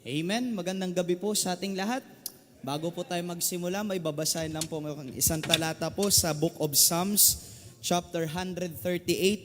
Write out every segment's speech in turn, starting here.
Amen. Magandang gabi po sa ating lahat. Bago po tayo magsimula, may babasahin lang po isang talata po sa Book of Psalms, chapter 138,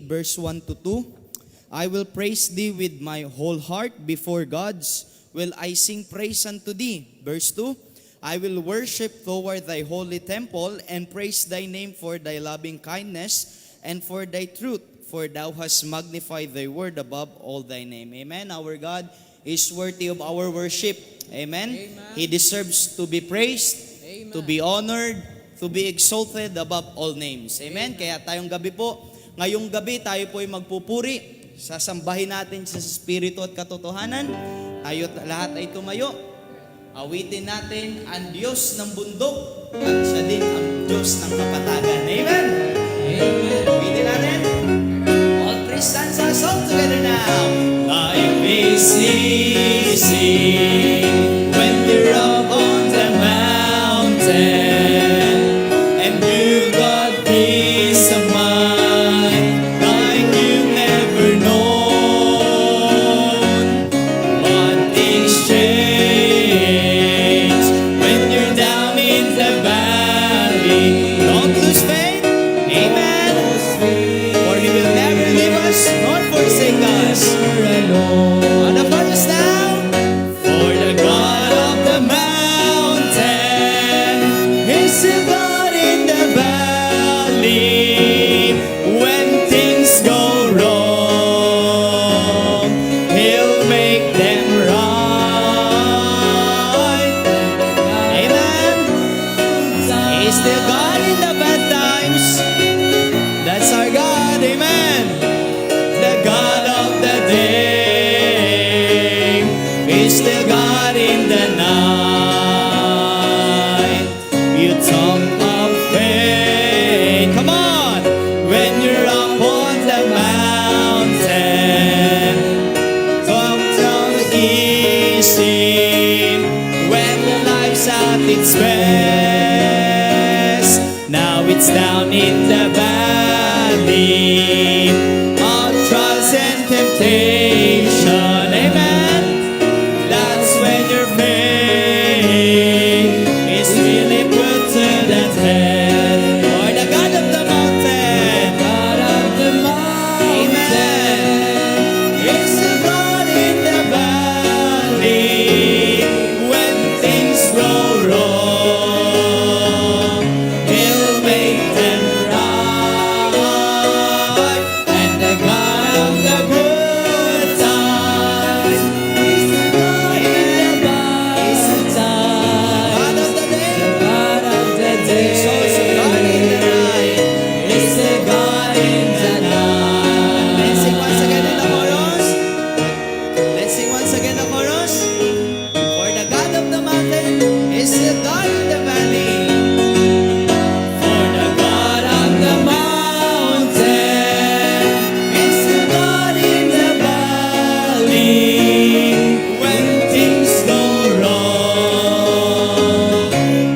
verse 1 to 2. I will praise thee with my whole heart before gods. Will I sing praise unto thee? Verse 2. I will worship toward thy holy temple and praise thy name for thy loving kindness and for thy truth, for thou hast magnified thy word above all thy name. Amen. Our God is worthy of our worship. Amen. Amen. He deserves to be praised, Amen. to be honored, to be exalted above all names. Amen. Kaya tayong gabi po, ngayong gabi tayo po ay magpupuri. Sasambahin natin sa Espiritu at katotohanan. Tayo lahat ay tumayo. Awitin natin ang Diyos ng bundok at siya din ang Diyos ng kapatagan. Amen. Amen. Awitin natin. All praise stands us all together now. Life is easy when you're up on the mountain and you got peace of mind like you never known. But things change when you're down in the valley. Don't lose faith. Amen. For He will never leave us nor forsake us. On the first now, for the God of the mountain is the God in the valley. When things go wrong, He'll make them right. Amen. He's the God in the bad times. That's our God. Amen. The God of the day is the God in the night. You talk of faith. Come on. When you're up on the mountain, talk down easy. When your life's at its best, now it's down in the valley of trials and temptation. Amen. That's when your faith is really put to the test. For the God of the mountain, God of the mountain, is the God in the valley. When things go wrong, He'll make them right. And the God of the good times is the God in the bad times. God of the day, God of the day, is also God in the night. Is the God in the night. Let's sing once again in the chorus. Let's sing once again the chorus. For the God of the mountain is the God in the valley. For the God of the mountain is the God in the valley. When things go wrong,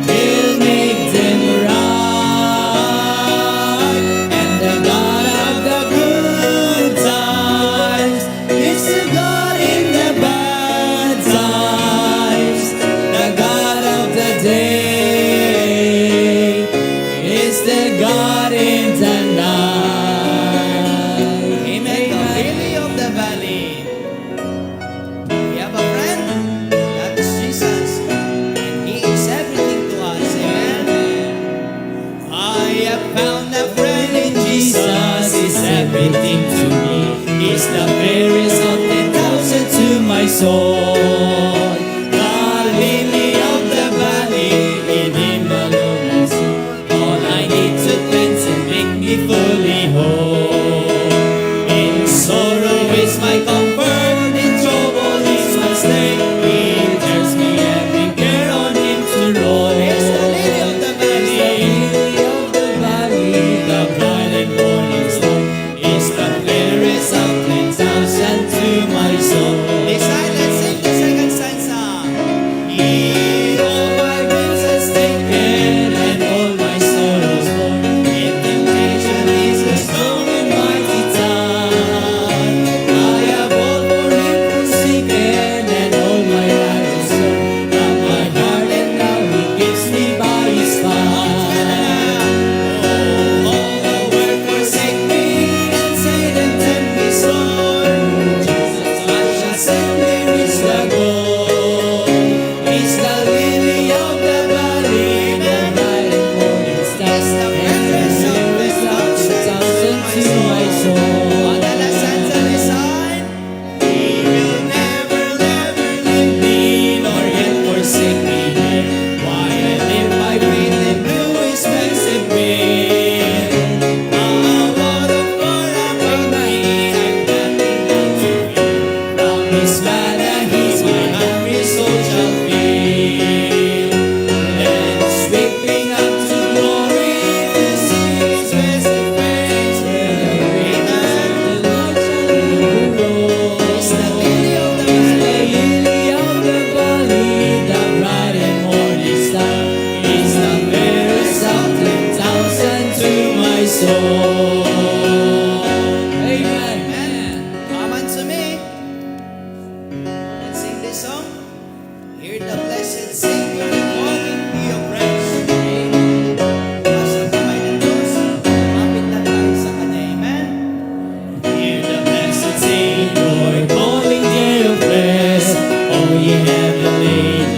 He'll make them right. And the God of the good times is the God in the bad times. The God of the day is the God in the night. Amen. The lily of the valley. We have a friend. That is Jesus. And He is everything to us. Amen. I have found a friend in Jesus. He's everything to me. He's the fairest of 10,000 to my soul. The lily of the valley, in Him alone I see all I need to cleanse and make me fully whole. In sorrow is my comfort, in trouble is my stay. He cares me every care on Him to roll. Here's the lily of the valley, the bright and morning star is the fairest of 10,000 to my soul. Let's sing this this song, hear the blessed Savior calling to your friends. Taas ang kamay ng Diyos, lumapit na tayo sa Kanya. Amen? Hear the blessed Savior calling to your friends. Oh, ye heavenly,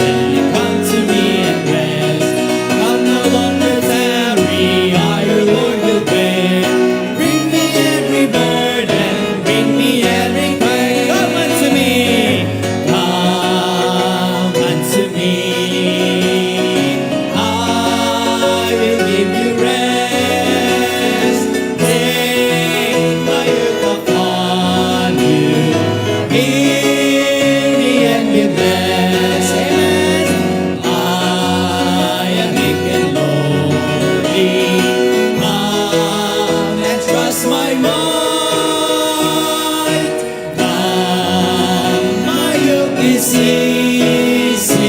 come to me and rest. Come no longer tarry, I your Lord will bear. Bring me every burden, bring me every pain. Come unto me, come unto me. I will give you rest. Take my yoke upon you. Hear me and be blessed. Amen. I am meek and lowly. Come and trust my might. Come, my yoke is easy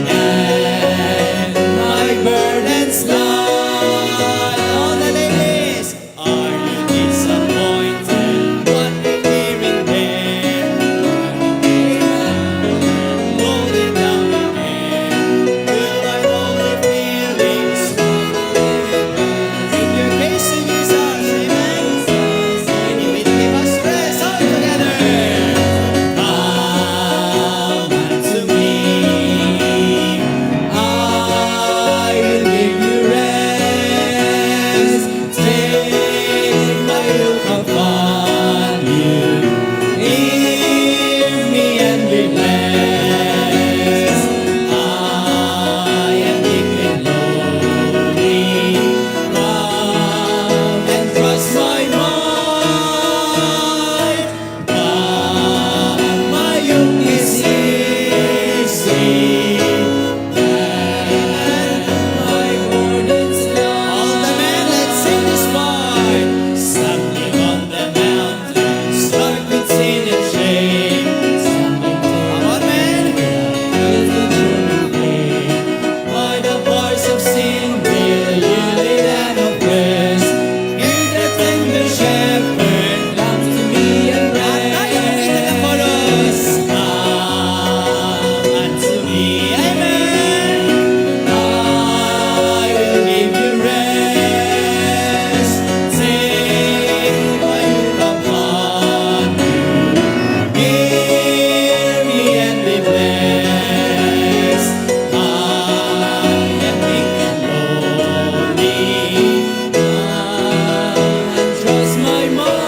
and my burden's light. All the ladies, are you disappointed? What you're hearing there? Roll it down again. Will I only feelings? Take your case to Jesus, amen. And you will give us rest all together. Come unto me. I will give you rest. Take my yoke upon you. Hear me and be blessed. I am meek and lowly. Come and trust my might. Come, my yoke is easy and my burden's light. All the men, let's sing this part. Some live on the mountains, dark with sin and shame. Come on, men. By the bars of sin, will you lead and oppress? Hear the tender shepherd, come to me and rest. Come unto me, amen. I will give you rest. Take my yoke upon you. Hear me and be blessed. I am meek and lowly. Come and trust my might.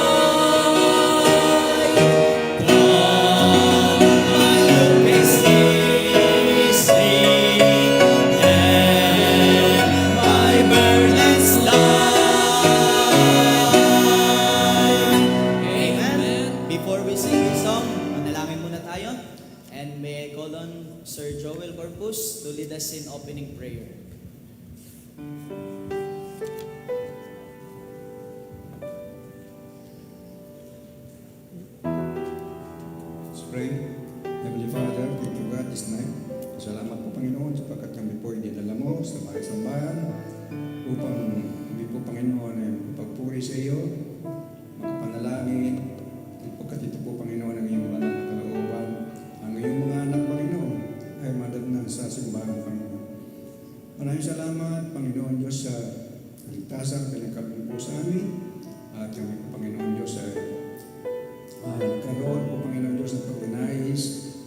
Come, my yoke is easy and my burden's light. Amen. Before we sing this song, manalangin muna tayo. And may I call on Sir Joel Corpus to lead us in opening prayer. Let's pray. Heavenly Father, thank you God this night. Salamat po Panginoon sapagkat kami po ay dinala mo sa bahay sambahan upang kami po Panginoon ay pagpuri sa iyo, makapanalangin, pagkat ito po Panginoon ang iyong banal na kalooban. Ang iyong mga anak Panginoon ay madatnan sa simbahan Panginoon. Maraming salamat Panginoon Diyos sa kaligtasan, pinagkabing po sa amin at kami po Panginoon Diyos ay nagkaroon po Panginoon Diyos ng pagdinais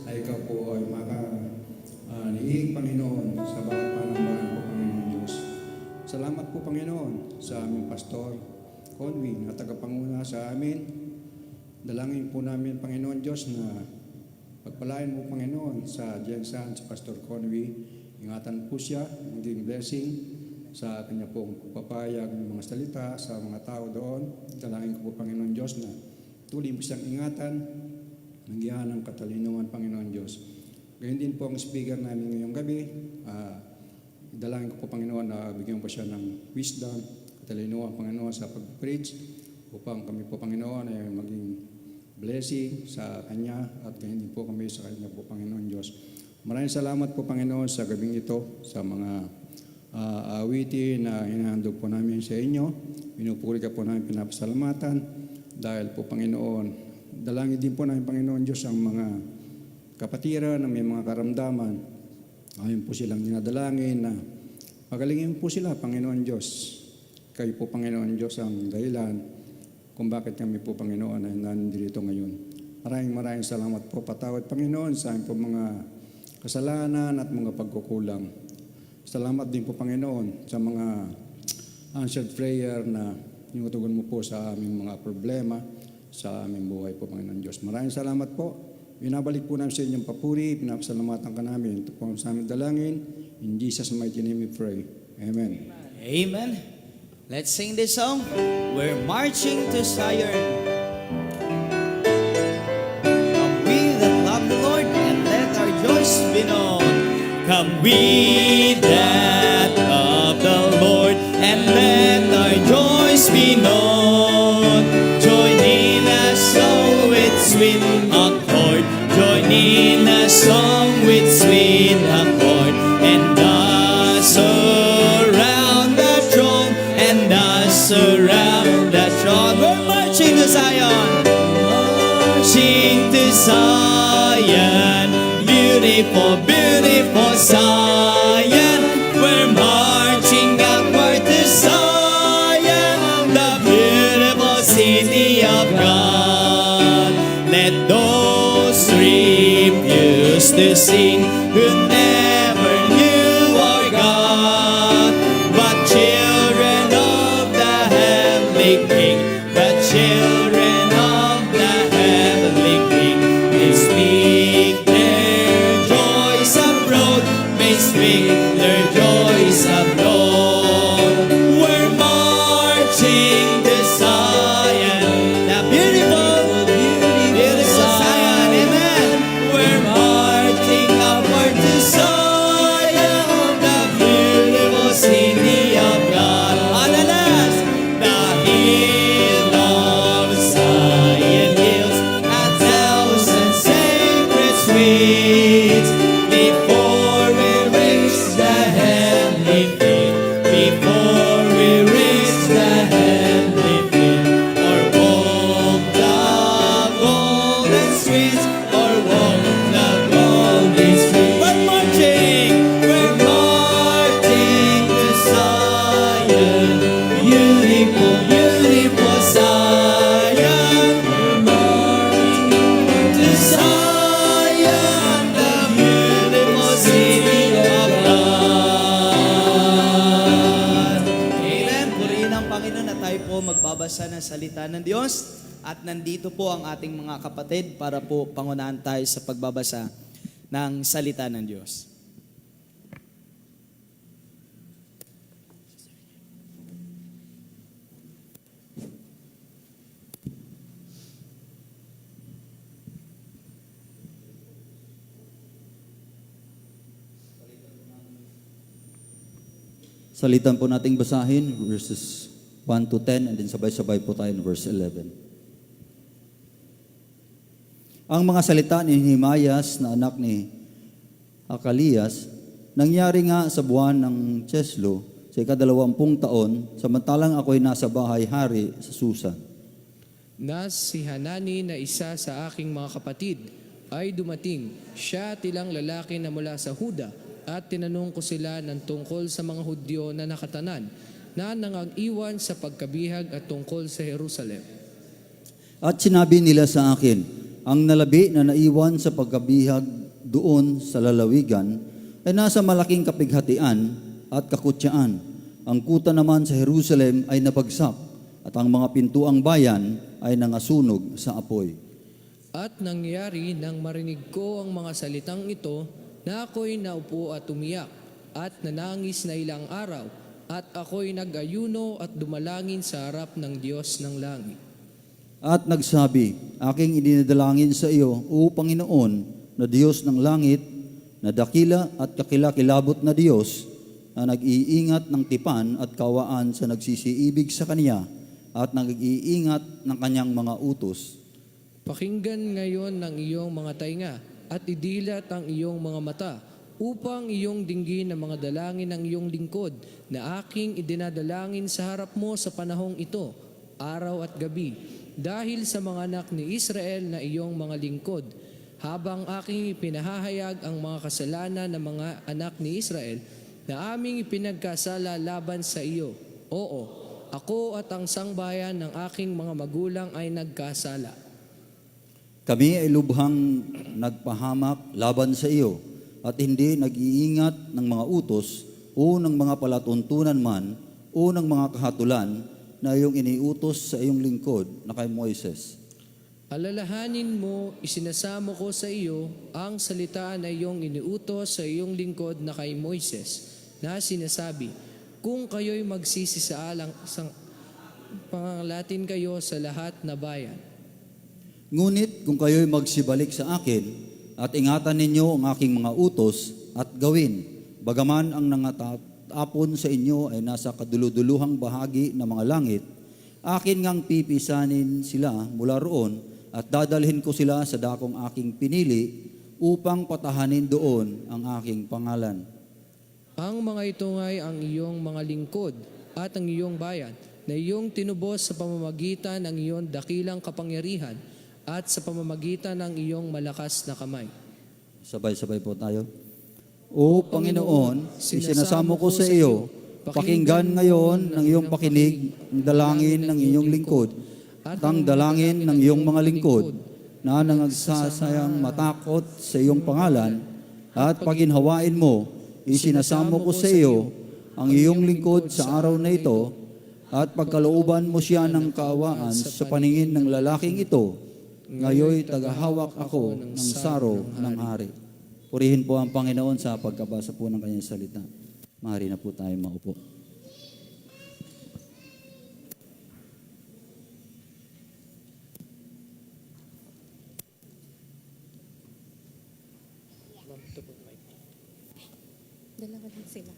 ay ikaw po ay makaniig Panginoon sa bawat panambahan po Panginoon Diyos. Salamat po Panginoon sa aming pastor Conway na tagapanguna sa amin. Dalangin po namin Panginoon Diyos na pagpalain mo Panginoon sa Jensan, sa Pastor Conway. Ingatan po siya, maging blessing sa kanya pong pagpapayag ng mga salita sa mga tao doon. Dalangin ko po Panginoon Diyos na tuloy mo siyang ingatan, nagyan ng katalinuhan, Panginoon Diyos. Gayon din po ang speaker namin ngayong gabi. Dalangin ko po, Panginoon, na bigyan po siya ng wisdom, katalinuhan, Panginoon, sa pag-preach, upang kami po, Panginoon, ay maging blessing sa Kanya at gayon din po kami sa Kanya po, Panginoon Diyos. Maraming salamat po, Panginoon, sa gabing ito, sa mga awitin na hinahandog po namin sa inyo. Pinupuri ka po namin, pinapasalamatan. Dahil po, Panginoon, dalangin din po namin, Panginoon Diyos, ang mga kapatiran na may mga karamdaman. Ayun po silang dinadalangin na pagalingin po sila, Panginoon Diyos. Kayo po, Panginoon Diyos, ang dahilan kung bakit kami po, Panginoon, ay nandito ngayon. Maraming salamat po. Patawad, Panginoon, sa aming po mga kasalanan at mga pagkukulang. Salamat din po, Panginoon, sa mga answered prayer na tinutugon mo po sa aming mga problema, sa aming buhay po, Panginoon Diyos. Maraming salamat po. Binabalik po namin sa inyong papuri, pinapasalamatan ka namin. Ito po ang sa aming dalangin. In Jesus' mighty name we pray. Amen. Amen. Let's sing this song. We're marching to Zion. Come we that love the Lord, and let our joys be known. Come we that love the Lord, and let our joys be known. Join in a song with sweet accord. Join in a song with sweet accord. And us around the throne. And us around the throne. We're marching to Zion. Marching to Zion. Beautiful, beautiful Zion. We're marching upward to Zion, the beautiful city of God. Let those refuse to sing who never knew our God, but children of the heavenly King, but children of the heavenly King, may speak their joys abroad, may speak their joys abroad. We're marching to Zion, the beautiful, beautiful Zion, amen. We're marching upward to Zion, the beautiful city of God. Alalas, the hill of Zion hills, 1,000 sacred suites, before we reach the heavenly field, before we reach the heavenly field, or walk the golden streets, or walk the golden streets. We're marching to Zion, beautiful, beautiful Zion. We're marching to Zion, the beautiful city of God. Amen. Purihin ang Panginoon na tayo po magbabasa ng salita ng Diyos. At nandito po ang ating mga kapatid para po pangunahan tayo sa pagbabasa ng salita ng Diyos. Salitan po nating basahin, verses 1 to 10, and then sabay-sabay po tayo in verse 11. Ang mga salita ni Nehemias na anak ni Hakalias, nangyari nga sa buwan ng Cheslo sa ika-20 taon, samantalang ako'y nasa bahay-hari sa Susa. Na si Hanani na isa sa aking mga kapatid ay dumating, siya tilang lalaki na mula sa Huda, at tinanong ko sila ng tungkol sa mga Hudyo na nakatanan, na nangag-iwan sa pagkabihag at tungkol sa Jerusalem. At sinabi nila sa akin, ang nalabi na naiwan sa pagkabihag doon sa lalawigan ay nasa malaking kapighatian at kakutyaan. Ang kuta naman sa Jerusalem ay nabagsak at ang mga pintuang bayan ay nangasunog sa apoy. At nangyari nang marinig ko ang mga salitang ito, na ako'y naupo at umiyak at nanangis na ilang araw, at ako'y nag-ayuno at dumalangin sa harap ng Diyos ng langit. At nagsabi, aking idinadalangin sa iyo, O Panginoon, na Diyos ng langit, na dakila at kakilakilabot na Diyos, na nag-iingat ng tipan at kawaan sa nagsisiibig sa Kanya, at nag-iingat ng Kanyang mga utos. Pakinggan ngayon ng iyong mga tainga, at idilat ang iyong mga mata, upang iyong dinggin ang mga dalangin ng iyong lingkod, na aking idinadalangin sa harap mo sa panahong ito, araw at gabi, dahil sa mga anak ni Israel na iyong mga lingkod. habang aking ipinahahayag ang mga kasalanan ng mga anak ni Israel na aming ipinagkasala laban sa iyo. Oo, ako at ang sangbayan ng aking mga magulang ay nagkasala. Kami ay lubhang nagpahamak laban sa iyo at hindi nag-iingat ng mga utos o ng mga palatuntunan man o ng mga kahatulan na iyong iniutos sa iyong lingkod na kay Moises. Alalahanin mo, isinasamo ko sa iyo ang salita na iyong iniutos sa iyong lingkod na kay Moises, na sinasabi, kung kayo'y magsisisaalang pangangalatin kayo sa lahat na bayan. Ngunit kung kayo'y magsibalik sa akin at ingatan ninyo ang aking mga utos at gawin, bagaman ang nangatapon sa inyo ay nasa kaduluduluhang bahagi ng mga langit, akin ngang pipisanin sila mula roon at dadalhin ko sila sa dakong aking pinili upang patahanin doon ang aking pangalan. Ang mga ito nga'y ang iyong mga lingkod at ang iyong bayan na iyong tinubos sa pamamagitan ng iyong dakilang kapangyarihan at sa pamamagitan ng iyong malakas na kamay. Sabay-sabay po tayo. O Panginoon, isinasamo ko sa iyo, pakinggan ngayon ng iyong pakinig ang dalangin ng iyong lingkod at ang dalangin ng iyong mga lingkod na nangagsasayang matakot sa iyong pangalan at paginhawain mo, isinasamo ko sa iyo ang iyong lingkod sa araw na ito at pagkalooban mo siya ng kaawaan sa paningin ng lalaking ito. Ngayoy tagahawak ako ng saro ng hari. Purihin po ang Panginoon sa pagkabasa po ng kanyang salita. Maaari na po tayo maupo. Dalawa lang sila.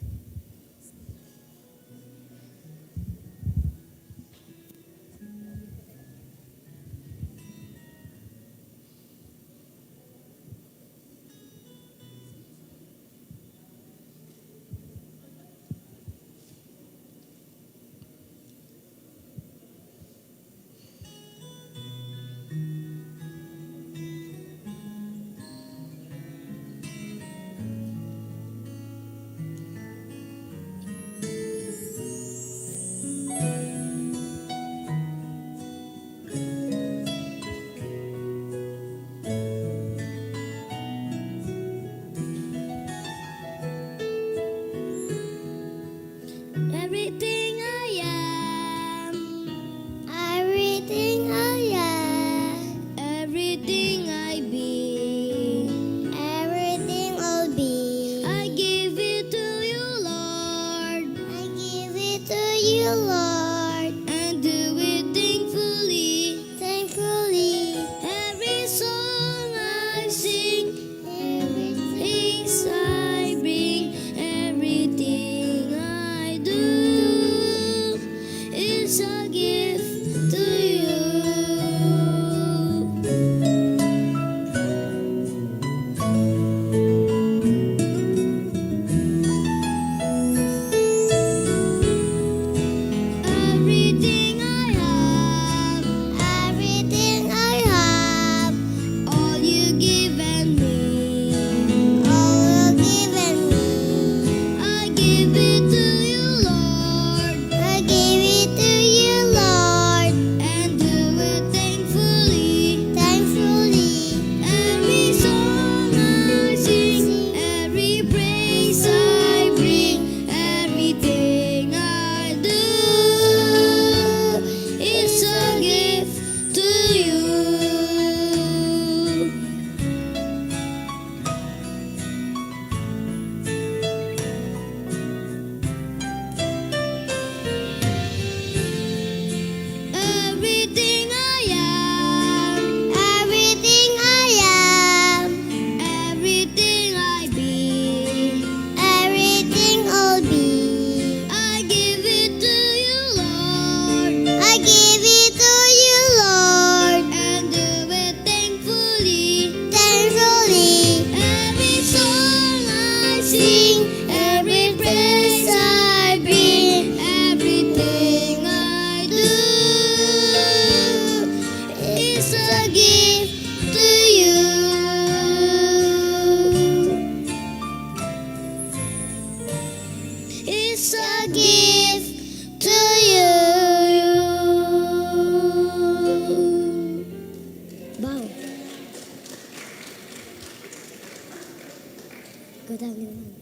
Good afternoon.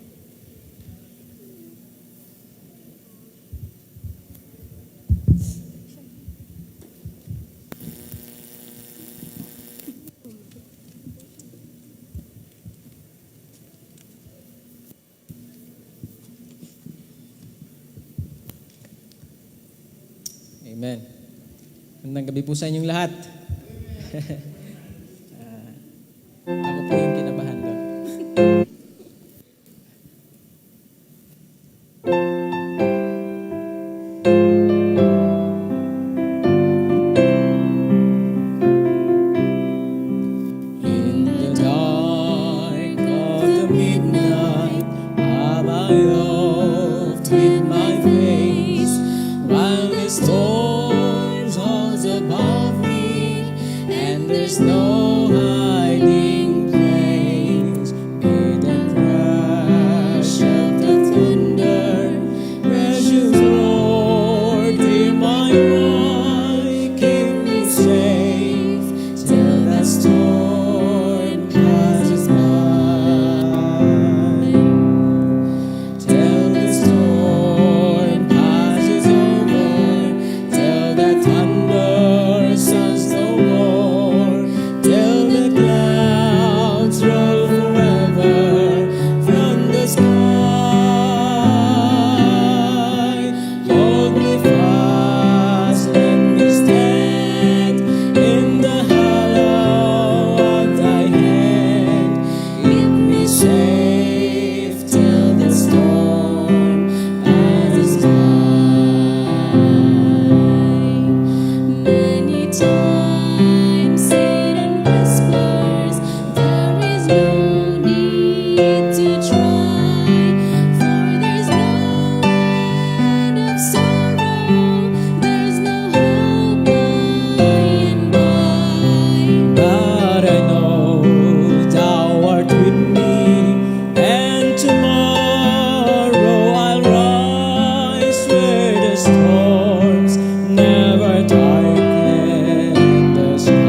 Amen. Magandang gabi po sa inyong lahat. Ako po yung kinabahan doon. In the dark of the midnight, have I oft hid my face, while the storms rose above me, and there's no hiding place. May the crash of the thunder, precious Lord, hear my cry, keep me safe till the storm passes by. Till the storm passes over, till the thunder sounds no more, till the clouds roll forever from the sky. Hold me fast, let me stand in the hollow of thy hand. Keep me safe till the storm passes by. Many times Satan whispers, there is no need to try, for there's no end of sorrow, there's no hope by and by. But I know thou art with me, and tomorrow I'll rise where the storms never darken the skies.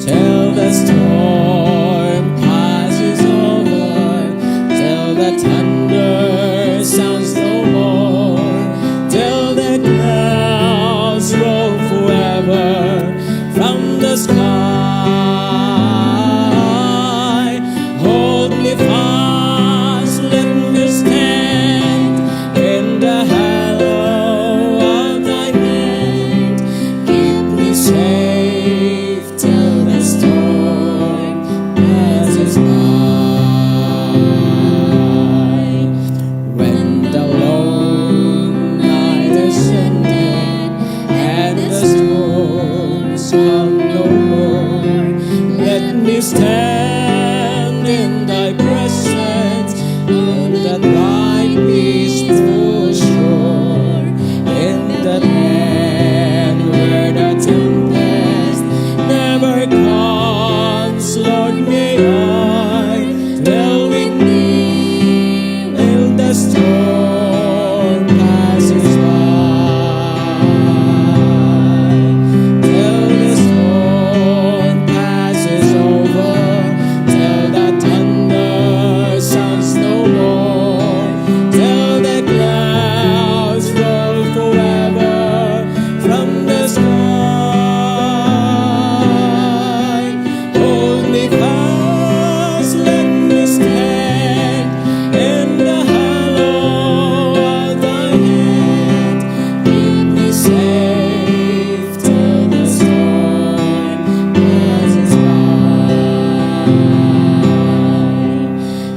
Till the storm passes over, till the thunder sounds no more, till the clouds roll forever from the sky. Hold me fast, let me stand in the hollow of thy hand. Keep me safe till the storm passes by. When the lone night ascended and the storms come no more, let me stand in thy presence on that bright peaceful shore, in that land where the tempest never comes. Lord, may I dwell with thee till the storm passes by. Till the storm passes over, till the thunder sounds no more, till the clouds roll forever from the sky. Hold me fast, let me stand in the hollow of thy hand. Keep me safe till the storm passes by.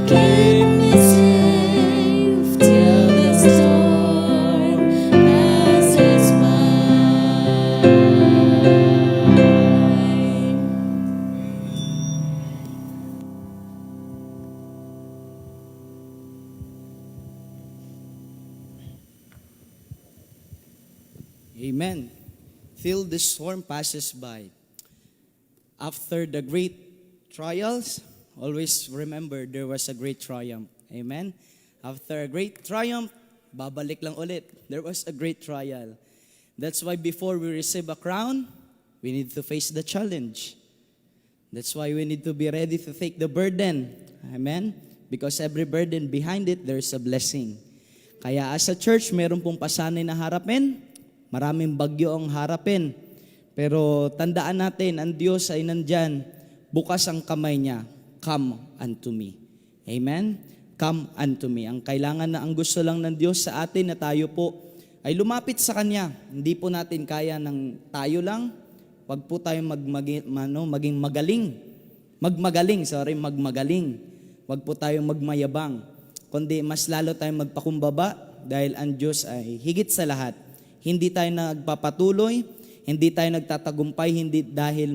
Keep me safe till the storm passes by. Amen. Till the storm passes by. After the great trials, always remember there was a great triumph. Amen. After a great triumph, babalik lang ulit. There was a great trial. That's why before we receive a crown, we need to face the challenge. That's why we need to be ready to take the burden. Amen? Because every burden behind it, there's a blessing. Kaya as a church, meron pong pasanay na harapin, maraming bagyo ang harapin. Pero tandaan natin, ang Diyos ay nandyan, bukas ang kamay niya, come unto me. Amen? Come unto me. Ang kailangan na ang gusto lang ng Diyos sa atin na tayo po ay lumapit sa Kanya. Hindi po natin kaya ng tayo lang. Wag po tayong maging magaling. Magmagaling. Wag po tayong magmayabang. Kundi mas lalo tayong magpakumbaba dahil ang Diyos ay higit sa lahat. Hindi tayo nagpapatuloy, hindi tayo nagtatagumpay, hindi dahil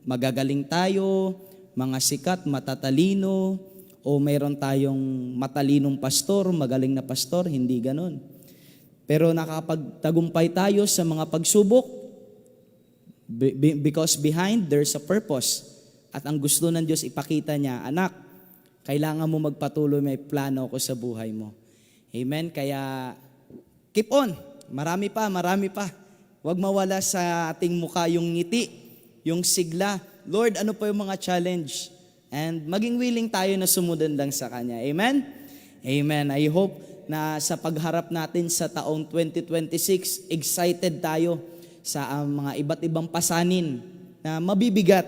magagaling tayo, mga sikat, matatalino, o mayroon tayong matalinong pastor, magaling na pastor, hindi ganun. Pero nakapagtagumpay tayo sa mga pagsubok because behind there's a purpose. At ang gusto ng Diyos ipakita niya, anak, kailangan mo magpatuloy, may plano ako sa buhay mo. Amen? Kaya keep on. Marami pa. Huwag mawala sa ating mukha yung ngiti, yung sigla. Lord, ano pa yung mga challenge? And maging willing tayo na sumunod lang sa Kanya. Amen? Amen. I hope na sa pagharap natin sa taong 2026, excited tayo sa mga iba't ibang pasanin na mabibigat.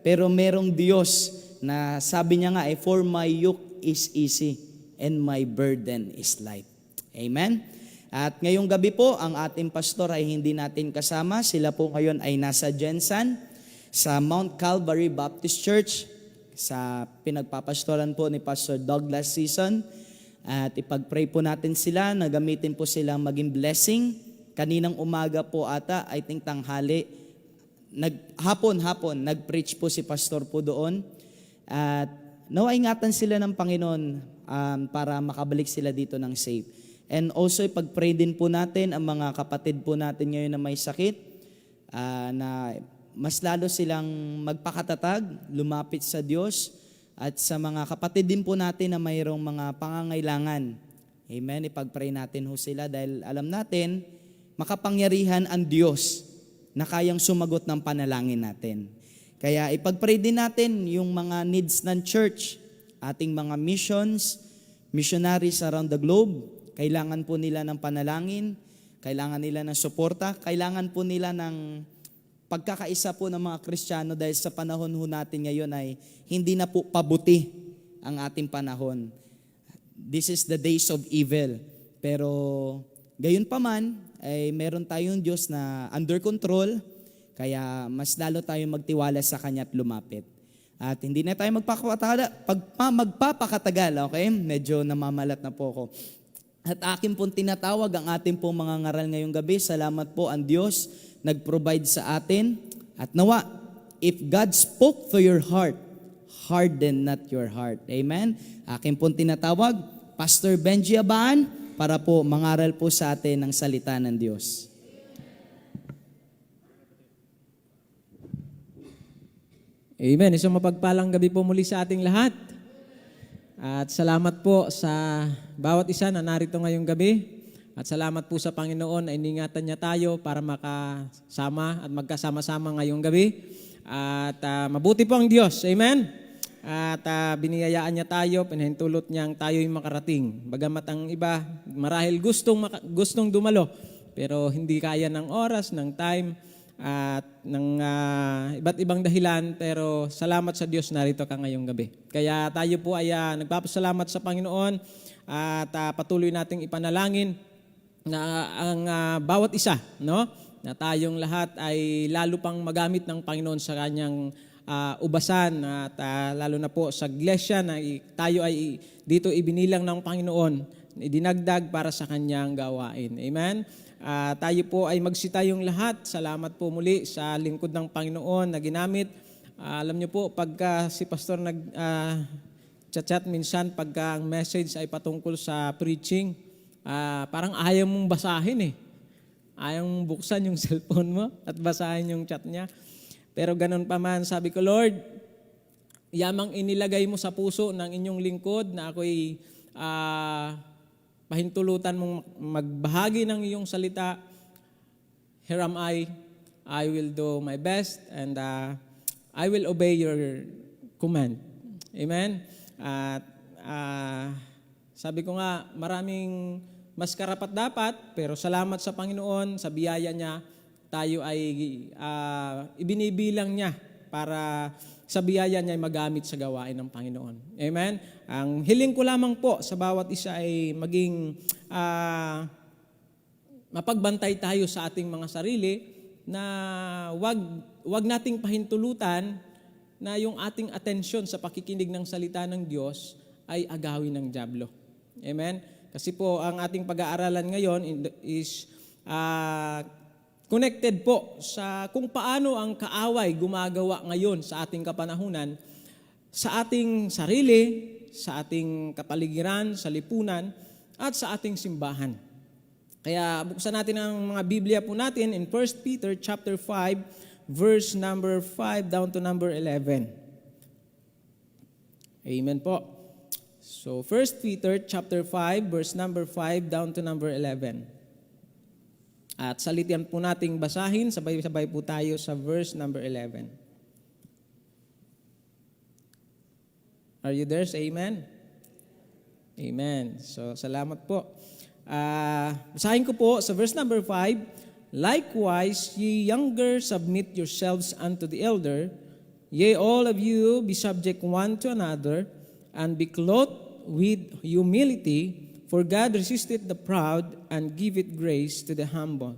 Pero merong Diyos na sabi niya nga, for my yoke is easy and my burden is light. Amen? At ngayong gabi po, ang ating pastor ay hindi natin kasama. Sila po ngayon ay nasa Jensan sa Mount Calvary Baptist Church sa pinagpapastoran po ni Pastor Douglas Season. At ipag-pray po natin sila na gamitin po silang maging blessing. Kaninang umaga po ata, I think tanghali, hapon, nag-preach po si pastor po doon. At nawa ingatan sila ng Panginoon para makabalik sila dito ng safe. And also ipag-pray din po natin ang mga kapatid po natin ngayon na may sakit, na mas lalo silang magpakatatag, lumapit sa Diyos, at sa mga kapatid din po natin na mayroong mga pangangailangan. Amen? Ipag-pray natin ho sila dahil alam natin, makapangyarihan ang Diyos na kayang sumagot ng panalangin natin. Kaya ipag-pray din natin yung mga needs ng church, ating mga missionaries around the globe. Kailangan po nila ng panalangin, kailangan nila ng suporta, kailangan po nila ng pagkakaisa po ng mga Kristiyano dahil sa panahon ho natin ngayon ay hindi na po pabuti ang ating panahon. This is the days of evil. Pero gayon pa man, ay meron tayong Diyos na under control, kaya mas lalo tayong magtiwala sa Kanya at lumapit. At hindi na tayo magpapakatagal, okay? Medyo namamalat na po ako. At akin pong tinatawag ang ating pong mga ngaral ngayong gabi. Salamat po ang Diyos nag-provide sa atin. At nawa, if God spoke to your heart, harden not your heart. Amen? Akin pong tinatawag, Pastor Benji Abaan, para po mangaral po sa atin ng salita ng Diyos. Amen. Isang mapagpalang gabi po muli sa ating lahat. At salamat po sa bawat isa na narito ngayong gabi. At salamat po sa Panginoon na iningatan niya tayo para makasama at magkasama-sama ngayong gabi. At mabuti po ang Diyos. Amen. At biniyayaan niya tayo, pinahintulot niyang tayo'y makarating. Bagamat ang iba marahil gustong dumalo, pero hindi kaya ng oras, ng time, at ng iba't ibang dahilan. Pero salamat sa Diyos, narito ka ngayong gabi. Kaya tayo po ay nagpapasalamat sa Panginoon at patuloy nating ipanalangin na ang bawat isa, no? Na tayong lahat ay lalo pang magamit ng Panginoon sa kanyang ubasan at lalo na po sa iglesia na tayo ay dito ibinilang ng Panginoon, idinagdag para sa kanyang gawain. Amen? Tayo po ay magsitayong lahat. Salamat po muli sa lingkod ng Panginoon na ginamit. Alam niyo po, pagka si pastor chat minsan, pagka ang message ay patungkol sa preaching, parang ayaw mong basahin eh. Ayaw mong buksan yung cellphone mo at basahin yung chat niya. Pero ganun pa man, sabi ko, Lord, yamang inilagay mo sa puso ng inyong lingkod na ako'y pahintulutan mong magbahagi ng iyong salita. Here am I will do my best and I will obey your command. Amen? At sabi ko nga, maraming mas karapat dapat, pero salamat sa Panginoon, sa biyaya niya, tayo ay ibinibilang niya para sa biyaya niya ay magamit sa gawain ng Panginoon. Amen? Ang hiling ko lamang po sa bawat isa ay maging mapagbantay tayo sa ating mga sarili na wag nating pahintulutan na yung ating atensyon sa pakikinig ng salita ng Diyos ay agawin ng dyablo. Amen? Kasi po ang ating pag-aaralan ngayon is connected po sa kung paano ang kaaway gumagawa ngayon sa ating kapanahunan, sa ating sarili, sa ating kapaligiran, sa lipunan, at sa ating simbahan. Kaya buksan natin ang mga Biblia po natin in 1 Peter chapter 5, verse number 5 down to number 11. Amen po. So 1 Peter chapter 5, verse number 5 down to number 11. At salitian po nating basahin, sabay-sabay po tayo sa verse number 11. Are you there? Say amen. Amen. So salamat po. Basahin ko po sa verse number 5. Likewise, ye younger, submit yourselves unto the elder. Yea, all of you be subject one to another, and be clothed with humility, for God resisteth the proud, and giveth grace to the humble.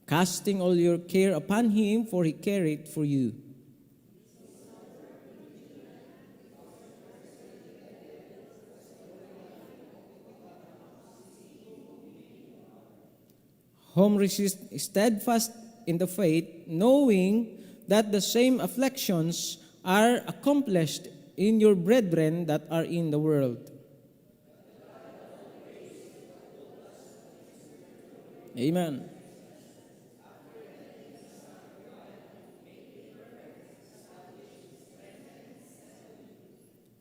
Casting all your care upon him, for he careth for you. Whom resist steadfast in the faith, knowing that the same afflictions are accomplished in your brethren that are in the world. Amen.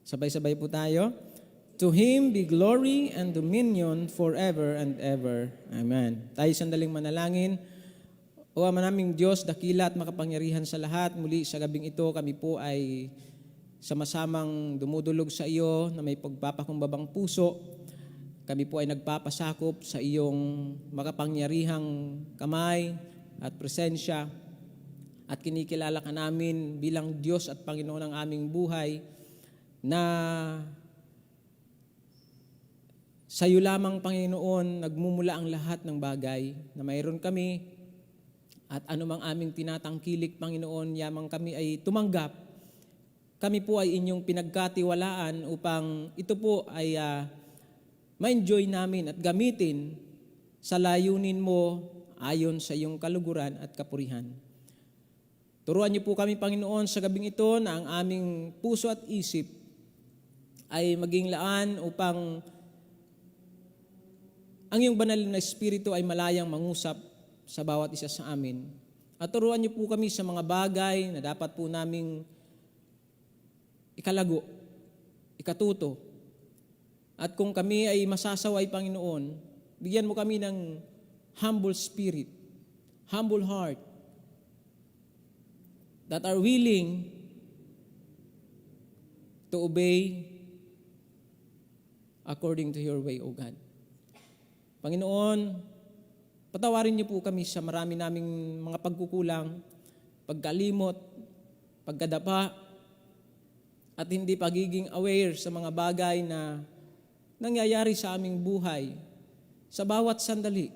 Sabay-sabay po tayo. To Him be glory and dominion forever and ever. Amen. Tayo sandaling manalangin. O Ama naming Diyos, dakila at makapangyarihan sa lahat, muli sa gabing ito kami po ay sama-samang dumudulog sa iyo na may pagpapakumbabang puso. Kami po ay nagpapasakop sa iyong makapangyarihang kamay at presensya at kinikilala ka namin bilang Diyos at Panginoon ng aming buhay na sa iyo lamang, Panginoon, nagmumula ang lahat ng bagay na mayroon kami at anumang aming tinatangkilik, Panginoon, yamang kami ay tumanggap. Kami po ay inyong pinagkatiwalaan upang ito po ay ma-enjoy namin at gamitin sa layunin mo ayon sa iyong kaluguran at kapurihan. Turuan niyo po kami, Panginoon, sa gabing ito na ang aming puso at isip ay maging laan upang ang iyong banal na Espiritu ay malayang mangusap sa bawat isa sa amin. At turuan niyo po kami sa mga bagay na dapat po naming ikalago, ikatuto. At kung kami ay masasaway, Panginoon, bigyan mo kami ng humble spirit, humble heart, that are willing to obey according to your way, O God. Panginoon, patawarin niyo po kami sa marami naming mga pagkukulang, pagkalimot, pagkadapa, at hindi pagiging aware sa mga bagay na nangyayari sa aming buhay sa bawat sandali.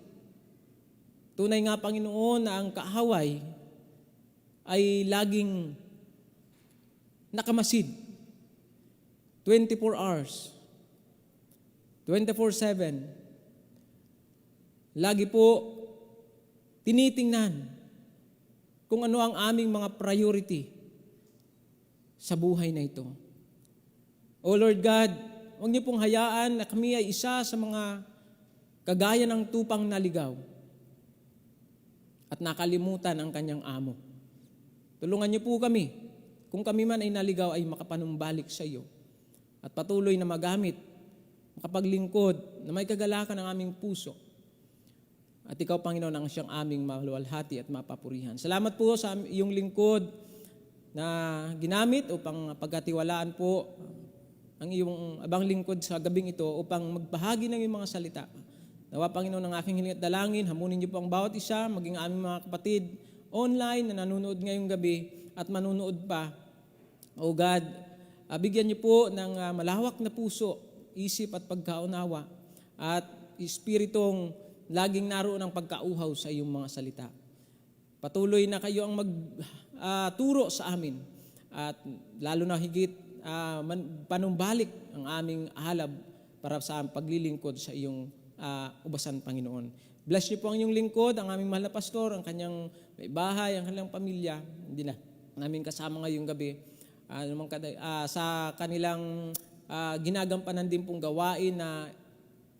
Tunay nga, Panginoon, na ang kaaway ay laging nakamasid. 24 hours, 24/7. Lagi po tinitingnan kung ano ang aming mga priority sa buhay na ito. O Lord God, huwag niyo pong hayaan na kami ay isa sa mga kagaya ng tupang naligaw at nakalimutan ang kanyang amo. Tulungan niyo po kami, kung kami man ay naligaw ay makapanumbalik sa iyo at patuloy na makapaglingkod na may kagalakan ng aming puso. At ikaw, Panginoon, ang siyang aming maluwalhati at mapapurihan. Salamat po sa iyong lingkod na ginamit upang pagkatiwalaan po ang iyong abang lingkod sa gabing ito upang magbahagi ng iyong mga salita. Nawa, Panginoon, ang aking hiling at dalangin, hamunin niyo po ang bawat isa, maging aming mga kapatid online na nanonood ngayong gabi at manunood pa. O God, bigyan niyo po ng malawak na puso, isip at pagkaunawa at espiritong laging naroon ang pagkauhaw sa iyong mga salita. Patuloy na kayo ang magturo sa amin at lalo na higit panumbalik ang aming halab para sa paglilingkod sa iyong ubasan, Panginoon. Bless niyo po ang iyong lingkod, ang aming mahal na pastor, ang kanyang may bahay, ang kanyang pamilya. Hindi na namin kasama ngayong gabi sa kanilang ginagampanan din pong gawain na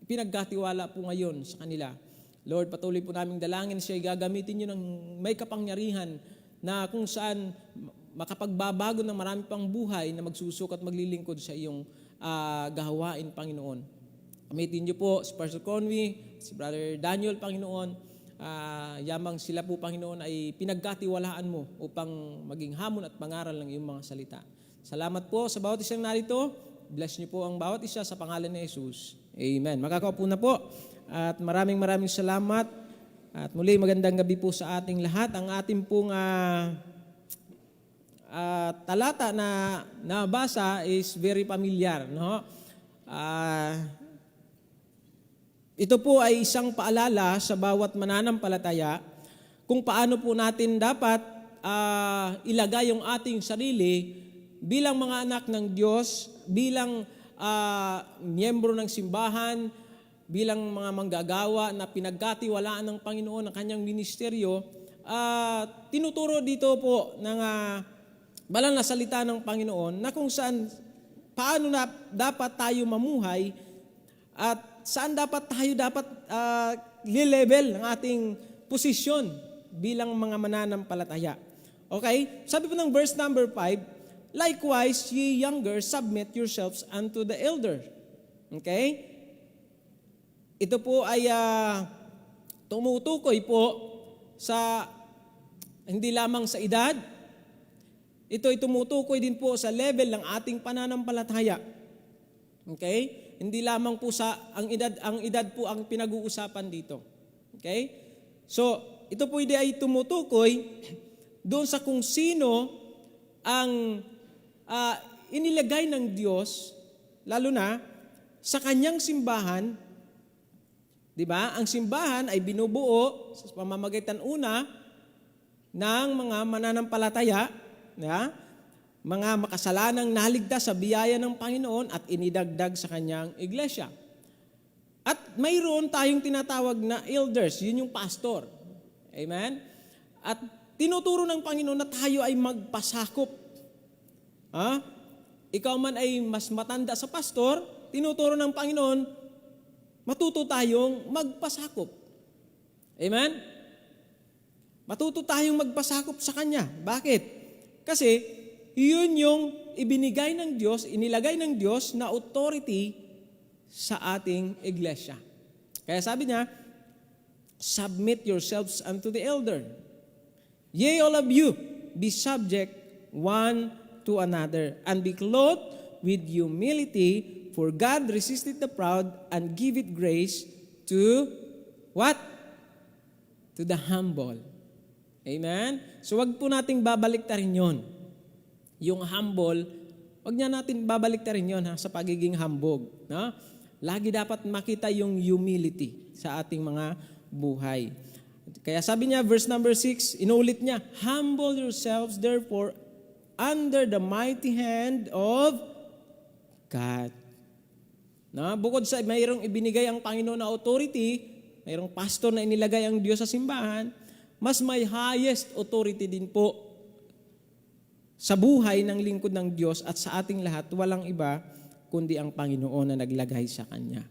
pinagkatiwala po ngayon sa kanila. Lord, patuloy po naming dalangin siya, gagamitin niyo ng may kapangyarihan na kung saan makapagbabago ng marami pang buhay na magsusuk at maglilingkod sa iyong gawain, Panginoon. Gamitin niyo po si Pastor Conway, si Brother Daniel, Panginoon. Yamang sila po, Panginoon, ay pinagkatiwalaan mo upang maging hamon at pangaral ng iyong mga salita. Salamat po sa bawat isang narito. Bless niyo po ang bawat isa sa pangalan ni Jesus. Amen. Makakaupo na po. At maraming salamat. At muli magandang gabi po sa ating lahat. Ang ating pong talata na nabasa is very familiar, no? Ito po ay isang paalala sa bawat mananampalataya kung paano po natin dapat ilagay yung ating sarili bilang mga anak ng Diyos, bilang miyembro ng simbahan, bilang mga manggagawa na pinagkatiwalaan ng Panginoon ang kanyang ministeryo. Tinuturo dito po ng banal na salita ng Panginoon na kung saan, paano na dapat tayo mamuhay at saan dapat li-level ang ating posisyon bilang mga mananampalataya. Okay? Sabi po ng verse number 5, likewise, ye younger, submit yourselves unto the elder. Okay? Ito po ay tumutukoy po sa hindi lamang sa edad, ito ay tumutukoy din po sa level ng ating pananampalataya. Okay? Hindi lamang po sa ang edad po ang pinag-uusapan dito. Okay? So, ito po ay tumutukoy doon sa kung sino ang inilagay ng Diyos, lalo na sa kanyang simbahan. 'Di ba? Ang simbahan ay binubuo sa pamamagitan una ng mga mananampalataya, mga makasalanang naligtas sa biyaya ng Panginoon at inidagdag sa kanyang iglesia. At mayroon tayong tinatawag na elders, yun yung pastor. Amen? At tinuturo ng Panginoon na tayo ay magpasakop. Ikaw man ay mas matanda sa pastor, tinuturo ng Panginoon, matuto tayong magpasakop. Amen? Matuto tayong magpasakop sa Kanya. Bakit? Kasi, yun yung ibinigay ng Diyos, inilagay ng Diyos na authority sa ating iglesia. Kaya sabi niya, submit yourselves unto the elder. Yea, all of you, be subject one to another, and be clothed with humility, for God resisteth the proud and giveth grace to what? To the humble. Amen? So wag po nating babaliktarin yon. Yung humble, wag niya natin babaliktarin yon sa pagiging hambog. No? Lagi dapat makita yung humility sa ating mga buhay. Kaya sabi niya, verse number 6, inulit niya, humble yourselves therefore under the mighty hand of God. Na, bukod sa mayroong ibinigay ang Panginoon na authority, mayroong pastor na inilagay ang Diyos sa simbahan, mas may highest authority din po sa buhay ng lingkod ng Diyos at sa ating lahat, walang iba kundi ang Panginoon na naglagay sa Kanya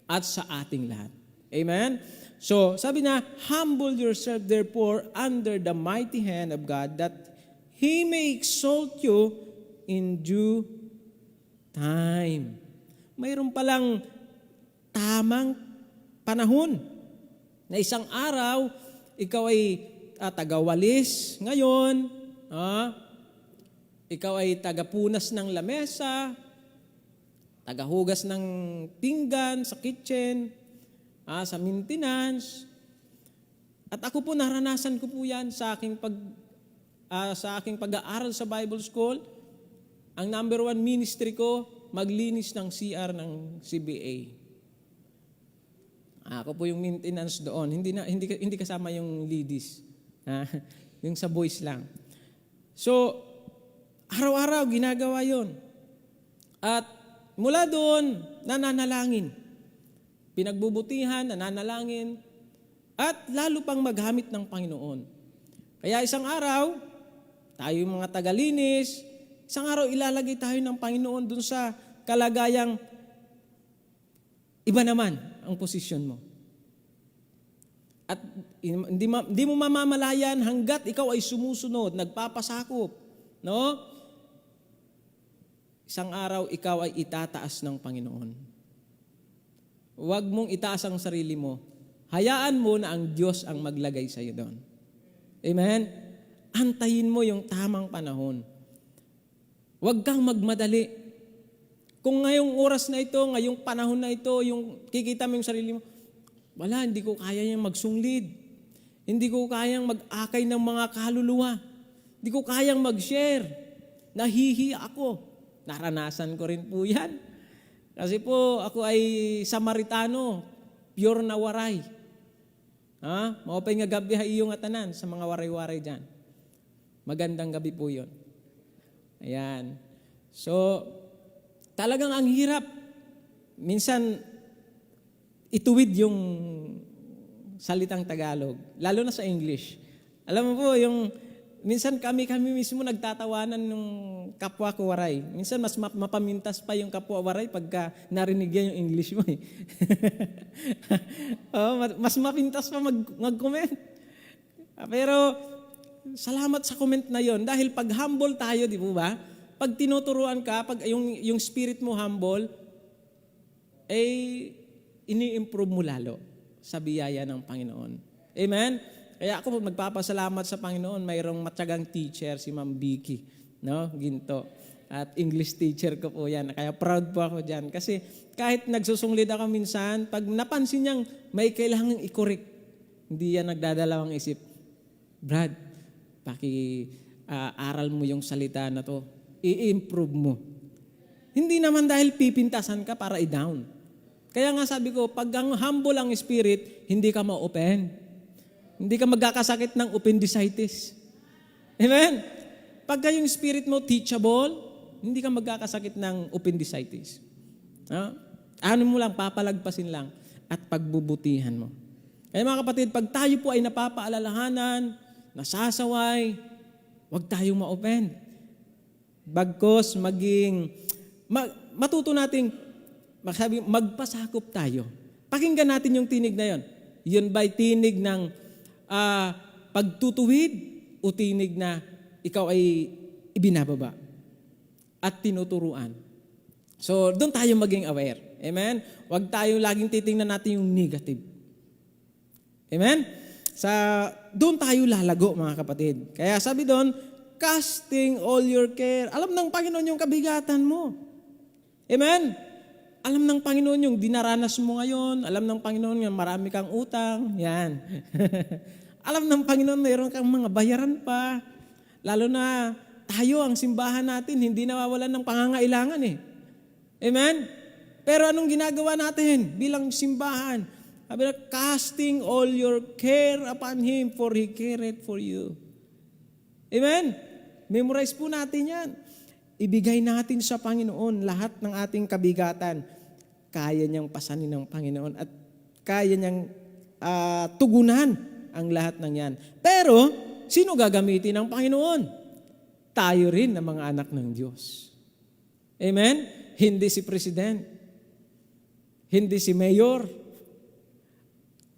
at sa ating lahat. Amen? So, sabi na, humble yourself therefore under the mighty hand of God that He may exalt you in due time. Mayroon palang tamang panahon. Na isang araw, ikaw ay tagawalis ngayon, ikaw ay tagapunas ng lamesa, tagahugas ng pinggan sa kitchen, sa maintenance. At ako po, naranasan ko po yan sa aking pag-aaral sa Bible School. Ang number 1 ministry ko, maglinis ng CR ng CBA. Ako po yung maintenance doon. Hindi kasama yung ladies. Yung sa boys lang. So, araw-araw ginagawa yon. At mula doon, nananalangin. Pinagbubutihan, nananalangin, at lalo pang maghamit ng Panginoon. Kaya isang araw, tayo yung mga tagalinis, isang araw ilalagay tayo ng Panginoon dun sa kalagayang iba naman ang posisyon mo. At hindi mo mamamalayan hanggat ikaw ay sumusunod, nagpapasakop. No? Isang araw, ikaw ay itataas ng Panginoon. Huwag mong itaas ang sarili mo. Hayaan mo na ang Diyos ang maglagay sa iyo doon. Amen? Antayin mo yung tamang panahon. Huwag kang magmadali. Kung ngayong oras na ito, ngayong panahon na ito, yung kikita mo yung sarili mo, wala, hindi ko kaya yung magsunglid. Hindi ko kayang mag-akay ng mga kaluluwa. Hindi ko kayang mag-share. Nahihiya ako. Naranasan ko rin po yan. Kasi po, ako ay Samaritano, pure na waray. Maupay nga gabi iyong atanan sa mga waray-waray dyan. Magandang gabi po yun. Ayan. So, talagang ang hirap. Minsan, ituwid yung salitang Tagalog. Lalo na sa English. Alam mo po, minsan kami mismo nagtatawanan ng kapwa ko waray. Minsan mas mapamintas pa yung kapwa waray pagka narinig yan yung English mo eh. Mas mapintas pa mag-comment. Pero salamat sa comment na yon dahil pag humble tayo, di ba? Pag tinuturuan ka, pag yung spirit mo humble, ini-improve mo lalo sa biyaya ng Panginoon. Amen? Kaya ako nagpapasalamat sa Panginoon, mayroong matyagang teacher, si Ma'am Vicky, no? Ginto. At English teacher ko po yan. Kaya proud po ako dyan. Kasi kahit nagsusunglid ako minsan, pag napansin niyang may kailangang i-correct, hindi yan nagdadalawang isip. Brad, aral mo yung salita na to. I-improve mo. Hindi naman dahil pipintasan ka para i-down. Kaya nga sabi ko, pag humble ang spirit, hindi ka ma-open. Hindi ka magkakasakit ng appendicitis. Amen? Pagka yung spirit mo teachable, hindi ka magkakasakit ng appendicitis. Ano mo lang, papalagpasin lang at pagbubutihan mo. Kaya mga kapatid, pag tayo po ay napapaalalahanan, nasasaway, huwag tayong ma-offend. Bagkos matuto nating magpasakop tayo. Pakinggan natin yung tinig na yon. Yun ba'y tinig ng pagtutuwid o tinig na ikaw ay ibinababa at tinuturuan? So, doon tayo maging aware. Amen? Huwag tayo laging titingnan natin yung negative. Amen? Doon tayo lalago, mga kapatid. Kaya sabi doon, casting all your care. Alam ng Panginoon yung kabigatan mo. Amen? Alam ng Panginoon yung dinaranas mo ngayon. Alam ng Panginoon yung marami kang utang. Yan. Alam ng Panginoon mayroon kang mga bayaran pa. Lalo na tayo, ang simbahan natin, hindi nawawalan ng pangangailangan eh. Amen? Pero anong ginagawa natin bilang simbahan? Sabi na, casting all your care upon Him, for He careth for you. Amen? Memorize po natin yan. Ibigay natin sa Panginoon lahat ng ating kabigatan. Kaya niyang pasanin ng Panginoon at kaya niyang tugunan ang lahat ng yan. Pero, sino gagamitin ng Panginoon? Tayo rin na mga anak ng Diyos. Amen? Hindi si President. Hindi si Mayor.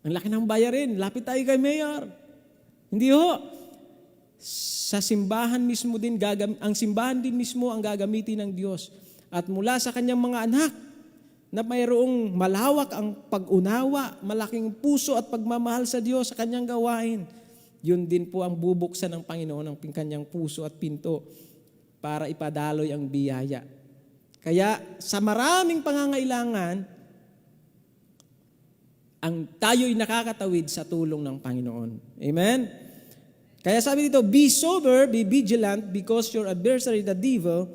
Ang laki ng bayarin. Lapit tayo kay Mayor. Hindi ho. Sa simbahan mismo din, ang simbahan din mismo ang gagamitin ng Diyos. At mula sa kanyang mga anak na mayroong malawak ang pag-unawa, malaking puso at pagmamahal sa Diyos sa kanyang gawain, yun din po ang bubuksan ng Panginoon ng kanyang puso at pinto para ipadaloy ang biyaya. Kaya sa maraming pangangailangan, ang tayo'y nakakatawid sa tulong ng Panginoon. Amen? Kaya sabi dito, be sober, be vigilant, because your adversary, the devil,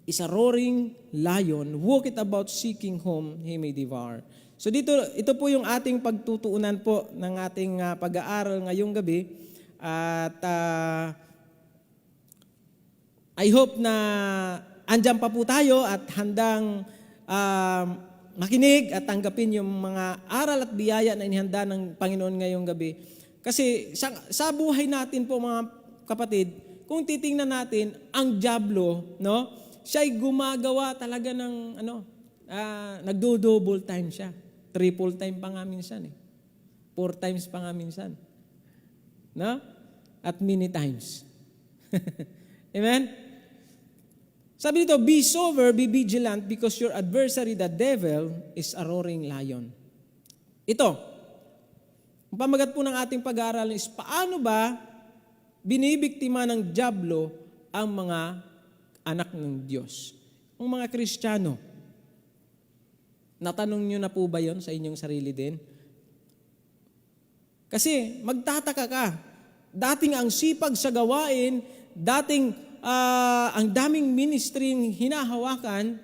is a roaring lion, walketh about seeking whom he may devour. So dito, ito po yung ating pagtutuunan po ng ating pag-aaral ngayong gabi. At I hope na andyan pa po tayo at handang makinig at tanggapin yung mga aral at biyaya na inihanda ng Panginoon ngayong gabi. Kasi sa buhay natin po mga kapatid, kung titingnan natin, ang dyablo, no? Siya'y gumagawa talaga ng, nagdo-double time siya. Triple time pa nga minsan eh. 4 times pa nga minsan. No? At many times. Amen? Sabi dito, be sober, be vigilant, because your adversary, the devil, is a roaring lion. Ito, ang pamagat po ng ating pag-aaral is, paano ba binibiktima ng dyablo ang mga anak ng Diyos? Ang mga Kristiyano. Natanong nyo na po ba yon sa inyong sarili din? Kasi magtataka ka, dating ang sipag sa gawain, dating ang daming ministry hinahawakan,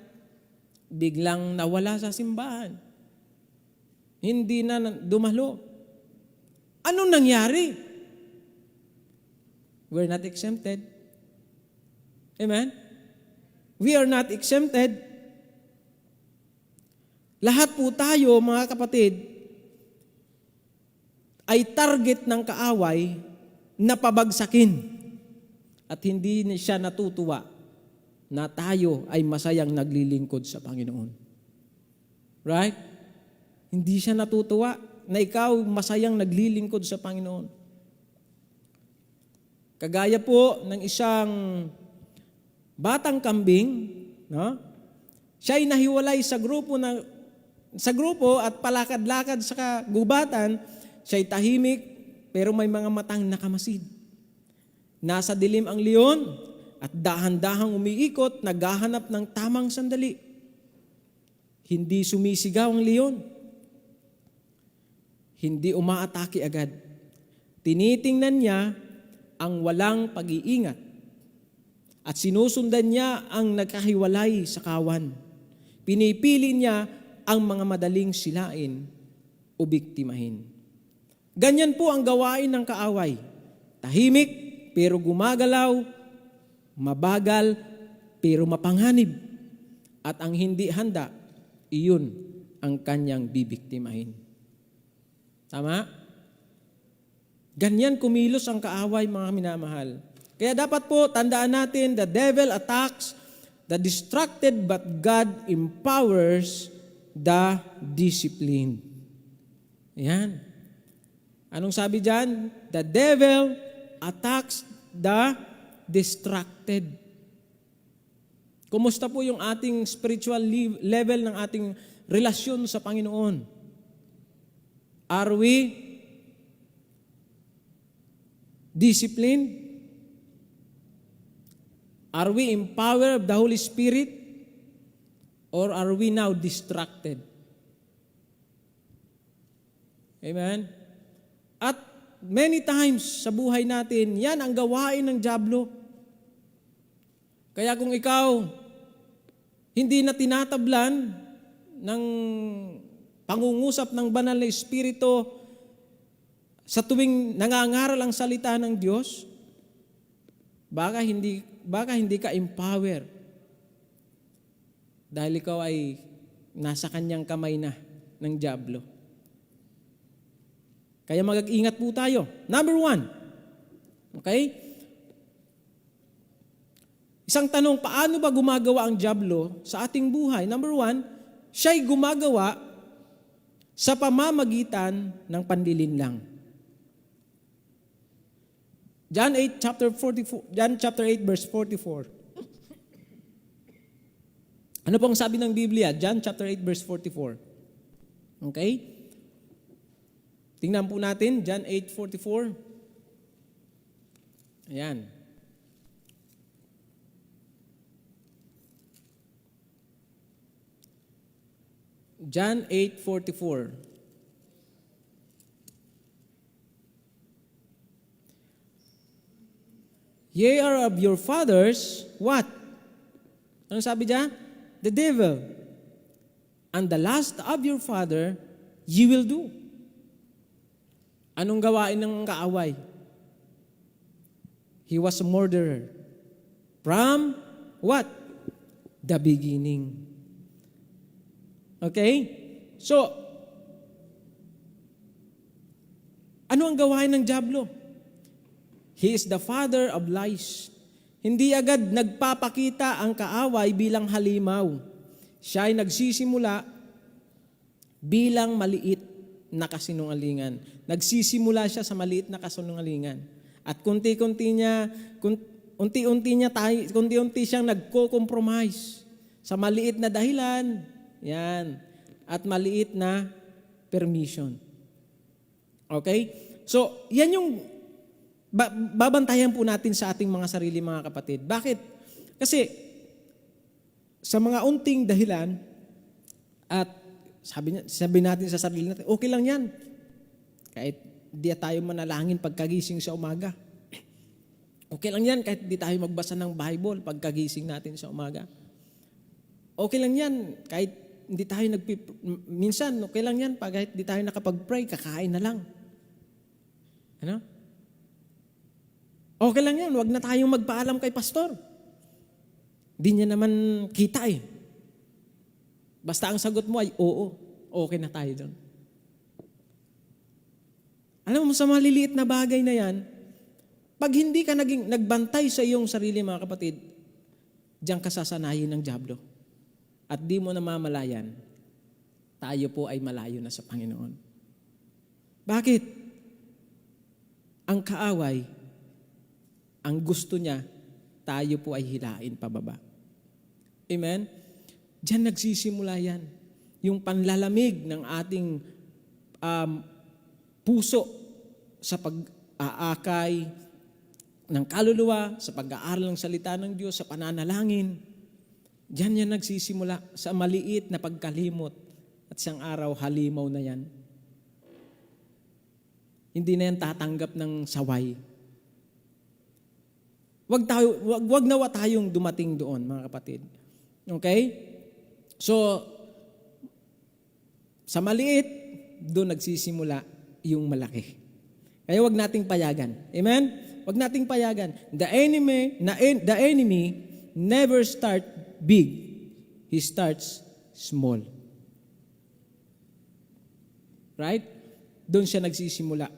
biglang nawala sa simbahan. Hindi na dumalo. Anong nangyari? We're not exempted. Amen? We are not exempted. Lahat po tayo, mga kapatid, ay target ng kaaway na pabagsakin. At hindi siya natutuwa na tayo ay masayang naglilingkod sa Panginoon. Right? Hindi siya natutuwa na ikaw masayang naglilingkod sa Panginoon. Kagaya po ng isang batang kambing, no? Siya ay nahiwalay sa grupo at palakad-lakad sa gubatan. Siya ay tahimik pero may mga matang nakamasid. Nasa dilim ang leon at dahan-dahang umiikot, naghahanap ng tamang sandali. Hindi sumisigaw ang leon. Hindi umaatake agad. Tinitingnan niya ang walang pag-iingat at sinusundan niya ang nagkahiwalay sa kawan. Pinipili niya ang mga madaling silain o biktimahin. Ganyan po ang gawain ng kaaway. Tahimik pero gumagalaw, mabagal pero mapanganib. At ang hindi handa, iyon ang kanyang bibiktimahin. Tama? Ganyan kumilos ang kaaway, mga minamahal. Kaya dapat po, tandaan natin, the devil attacks the distracted but God empowers the disciplined. Ayan. Anong sabi dyan? The devil attacks the distracted. Kumusta po yung ating spiritual level ng ating relasyon sa Panginoon? Are we disciplined? Are we empowered of the Holy Spirit? Or are we now distracted? Amen? At many times sa buhay natin, yan ang gawain ng dyablo. Kaya kung ikaw hindi na tinatablan ng pangungusap ng banal na Espiritu sa tuwing nangangaral ang salita ng Diyos, baka hindi ka empower dahil ikaw ay nasa kanyang kamay na ng dyablo. Kaya mag-ingat po tayo. Number 1. Okay? Isang tanong, paano ba gumagawa ang dyablo sa ating buhay? Number 1, siya'y gumagawa sa pamamagitan ng panlilinlang. John 8 chapter 8 verse 44. Ano po ang sabi ng Biblia? John chapter 8 verse 44. Okay? Tingnan po natin, John 8:44. Ayan. John 8:44. Ye are of your fathers, what? Ano sabi diyan? The devil. And the lust of your father, ye will do. Anong gawain ng kaaway? He was a murderer. From what? The beginning. Okay? So, ano ang gawain ng dyablo? He is the father of lies. Hindi agad nagpapakita ang kaaway bilang halimaw. Siya ay nagsisimula bilang maliit na kasinungalingan. Nagsisimula siya sa maliit na kasinungalingan. At unti-unti siyang nagko-compromise sa maliit na dahilan. Yan. At maliit na permission. Okay? So, yan yung babantayan po natin sa ating mga sarili, mga kapatid. Bakit? Kasi sa mga unting dahilan at sabi natin sa sarili natin, okay lang yan. Kahit di tayo manalangin pagkagising sa umaga. Okay lang yan kahit di tayo magbasa ng Bible pagkagising natin sa umaga. Okay lang yan kahit hindi tayo minsan okay lang yan kahit di tayo nakapag-pray, kakain na lang. Ano? Okay lang yan, wag na tayong magpaalam kay pastor. Di niya naman kita eh. Basta ang sagot mo ay oo, okay na tayo doon. Alam mo, sa maliliit na bagay na yan, pag hindi ka nagbantay sa iyong sarili, mga kapatid, diyan ka sasanayin ng dyablo. At di mo namamalayan, tayo po ay malayo na sa Panginoon. Bakit? Ang kaaway, ang gusto niya, tayo po ay hilain pababa. Amen? Diyan nagsisimula yan. Yung panlalamig ng ating puso sa pag-aakay ng kaluluwa, sa pag-aaral ng salita ng Diyos, sa pananalangin. Diyan yan nagsisimula sa maliit na pagkalimot at siyang araw halimaw na yan. Hindi na yan tatanggap ng saway. Wag nawa tayong dumating doon, mga kapatid. Okay? So, sa maliit, doon nagsisimula yung malaki. Kaya wag nating payagan. Amen? Wag nating payagan. The enemy never start big. He starts small. Right? Doon siya nagsisimula.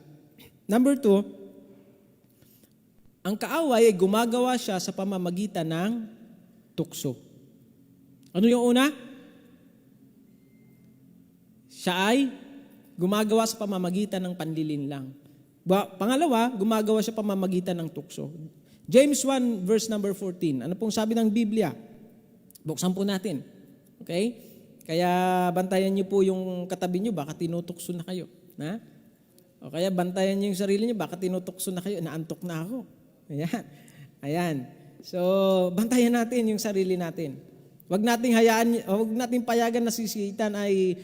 Number 2, ang kaaway ay gumagawa siya sa pamamagitan ng tukso. Ano yung una? Siya ay gumagawa sa pamamagitan ng panlilinlang. Pangalawa, gumagawa siya pamamagitan ng tukso. James 1 verse number 14. Ano pong sabi ng Biblia? Buksan po natin. Okay? Kaya bantayan niyo po yung katabi niyo, baka tinutukso na kayo. Na? O kaya bantayan niyo yung sarili niyo, baka tinutukso na kayo, naantok na ako. Ayan. Ayan. So, bantayan natin yung sarili natin. Wag nating payagan na sisitan ay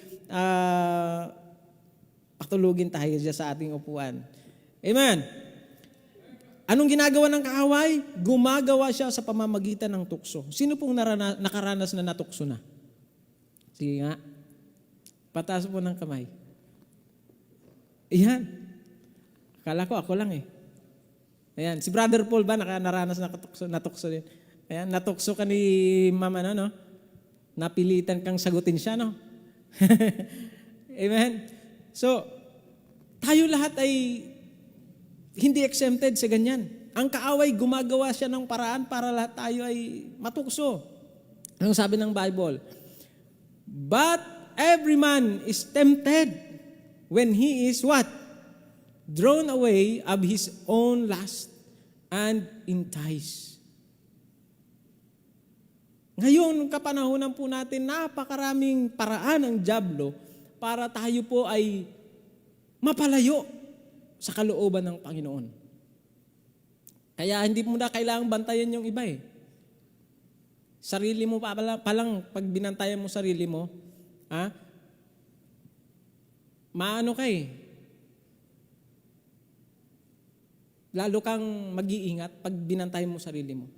patulugin tayo dyan sa ating upuan. Amen. Anong ginagawa ng kaaway? Gumagawa siya sa pamamagitan ng tukso. Sino pong nakaranas na natukso na? Sige nga. Pataas po ng kamay. Ayan. Akala ko ako lang eh. Ayan, si Brother Paul ba nakaranas na natukso din? Ayan, natukso ka ni Mama, no? Napilitan kang sagutin siya, no? Amen? So, tayo lahat ay hindi exempted sa ganyan. Ang kaaway, gumagawa siya ng paraan para lahat tayo ay matukso. Anong sabi ng Bible? But every man is tempted when he is what? Drawn away of his own lust and enticed. Ngayon, kapanahonan po natin, napakaraming paraan ng dyablo para tayo po ay mapalayo sa kalooban ng Panginoon. Kaya hindi mo na kailangang bantayan yung iba eh. Sarili mo palang pag binantayan mo sarili mo, maano ka eh. Lalo kang mag-iingat pag binantayan mo sarili mo.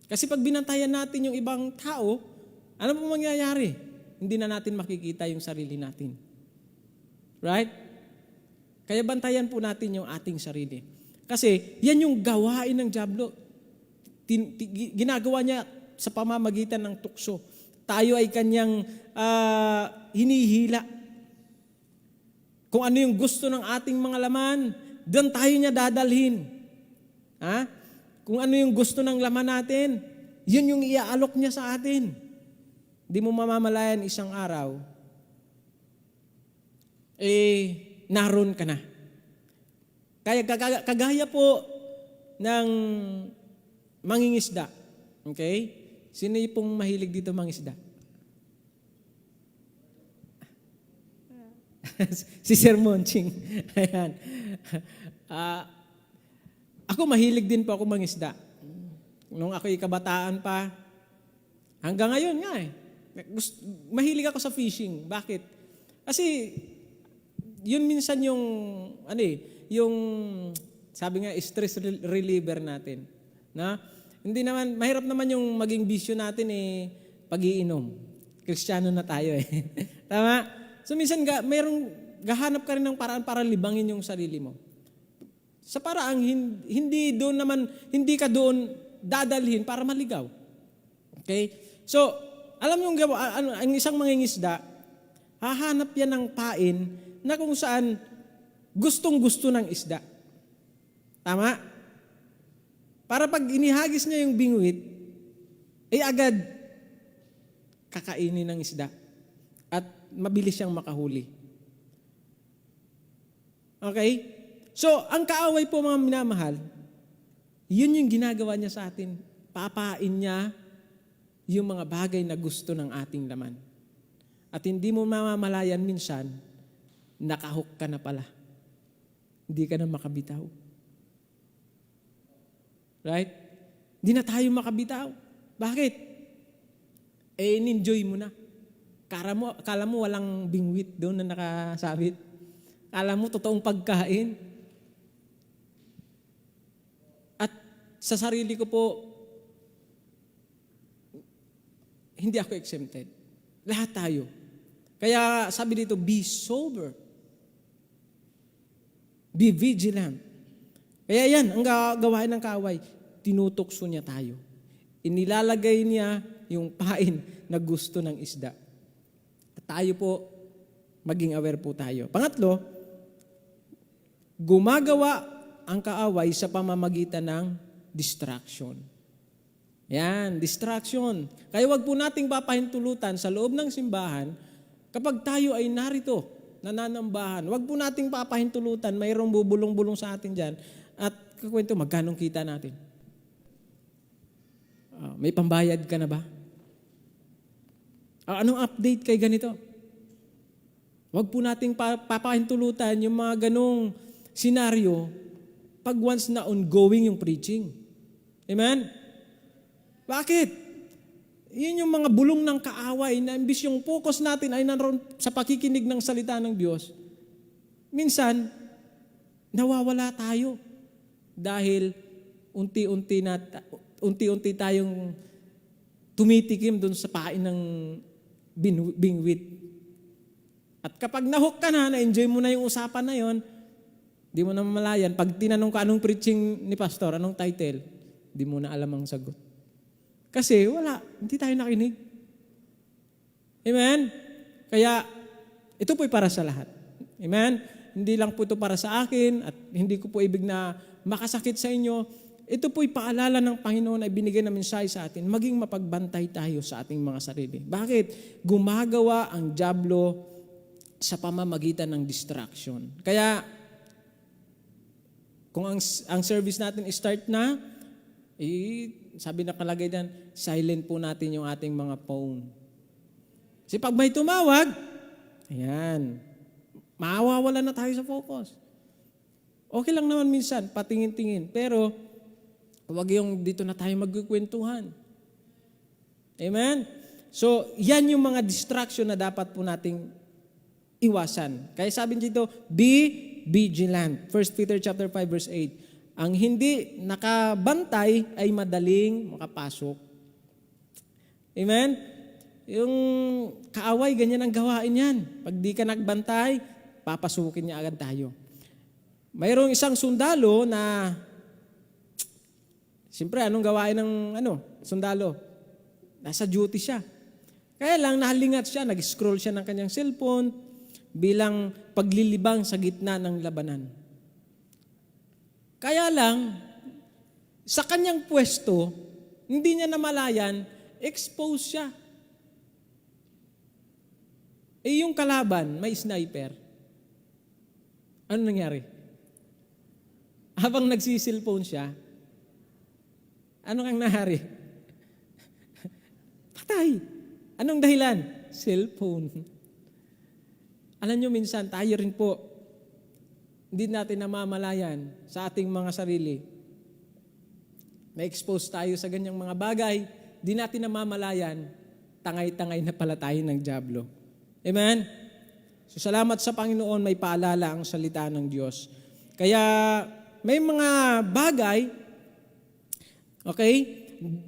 Kasi pag binantayan natin yung ibang tao, ano po mangyayari? Hindi na natin makikita yung sarili natin. Right? Kaya bantayan po natin yung ating sarili. Kasi yan yung gawain ng dyablo. Ginagawa niya sa pamamagitan ng tukso. Tayo ay kanyang hinihila. Kung ano yung gusto ng ating mga laman, doon tayo niya dadalhin. Kung ano yung gusto ng laman natin, yun yung iaalok niya sa atin. Di mo mamamalayan isang araw, naroon ka na. Kaya kagaya po ng mangingisda. Okay? Sino yung pong mahilig dito mangisda? Si Sir Monching. Ayan. Ako mahilig din po ako mangisda. Nung ako'y kabataan pa, hanggang ngayon nga eh. Mahilig ako sa fishing. Bakit? Kasi yun minsan yung yung sabi nga stress reliever natin. Na hindi naman mahirap naman yung maging bisyo natin pag-iinom. Kristiyano na tayo eh. Tama? So minsan mayroong gahanap ka rin ng paraan para libangin yung sarili mo. Sa paraang hindi ka doon dadalhin para maligaw. Okay? So, alam niyo ang isang mangingisda, hahanap yan ng pain na kung saan gustong-gusto ng isda. Tama? Para pag inihagis niya yung bingwit, agad kakainin ng isda at mabilis siyang makahuli. Okay? So, ang kaaway po mga minamahal, yun yung ginagawa niya sa atin. Papain niya yung mga bagay na gusto ng ating laman. At hindi mo mamamalayan minsan, nakahook ka na pala. Hindi ka na makabitaw. Right? Hindi na tayo makabitaw. Bakit? In-enjoy mo na. Kala mo walang bingwit doon na nakasabit. Kala mo totoong pagkain. At sa sarili ko po, hindi ako exempted. Lahat tayo. Kaya sabi dito, be sober. Be vigilant. Kaya yan, ang gawain ng kaaway, tinutokso niya tayo. Inilalagay niya yung pain na gusto ng isda. At tayo po, maging aware po tayo. Pangatlo, gumagawa ang kaaway sa pamamagitan ng distraction. Yan, distraction. Kaya wag po nating papahintulutan sa loob ng simbahan kapag tayo ay narito, nananambahan. Wag po nating papahintulutan, mayroong bubulong-bulong sa atin dyan at kakwento, magkanong kita natin? May pambayad ka na ba? Anong update kay ganito? Wag po nating papahintulutan yung mga ganong senaryo pag once na ongoing yung preaching. Amen? Bakit? Yun yung mga bulong ng kaaway na imbis yung focus natin ay naroon sa pakikinig ng salita ng Diyos. Minsan, nawawala tayo dahil unti-unti tayong tumitikim dun sa pain ng bingwit. At kapag nahook ka na-enjoy mo na yung usapan na yon, di mo na mamalayan. Pag tinanong ka anong preaching ni pastor, anong title, di mo na alam ang sagot. Kasi wala, hindi tayo nakinig. Amen? Kaya, ito po'y para sa lahat. Amen? Hindi lang po ito para sa akin at hindi ko po ibig na makasakit sa inyo. Ito po'y paalala ng Panginoon na ibinigay na mensahe sa atin, maging mapagbantay tayo sa ating mga sarili. Bakit? Gumagawa ang dyablo sa pamamagitan ng distraction. Kaya, kung ang service natin start na, Sabi na kalagay dyan, silent po natin yung ating mga phone. Kasi pag may tumawag, ayan, mawawala na tayo sa focus. Okay lang naman minsan, patingin-tingin. Pero, huwag yung dito na tayo magkukwentuhan. Amen? So, yan yung mga distraction na dapat po nating iwasan. Kaya sabi dito, be vigilant. 1 Peter chapter 5 verse 8. Ang hindi nakabantay ay madaling makapasok. Amen? Yung kaaway, ganyan ang gawain yan. Pag di ka nagbantay, papasukin niya agad tayo. Mayroong isang sundalo na, siyempre, anong gawain ng sundalo? Nasa duty siya. Kaya lang, nahalingat siya, nag-scroll siya ng kanyang cellphone bilang paglilibang sa gitna ng labanan. Kaya lang, sa kanyang pwesto, hindi niya namalayan, expose siya. Yung kalaban, may sniper. Ano nangyari? Habang nagsisilphone siya, ano kang nangyari? Patay. Anong dahilan? Cellphone. Alam nyo, minsan tayo rin po, hindi natin namamalayan sa ating mga sarili. Na-expose tayo sa ganyang mga bagay, hindi natin namamalayan, tangay-tangay na pala tayo ng dyablo. Amen? So salamat sa Panginoon, may paalala ang salita ng Diyos. Kaya may mga bagay, okay,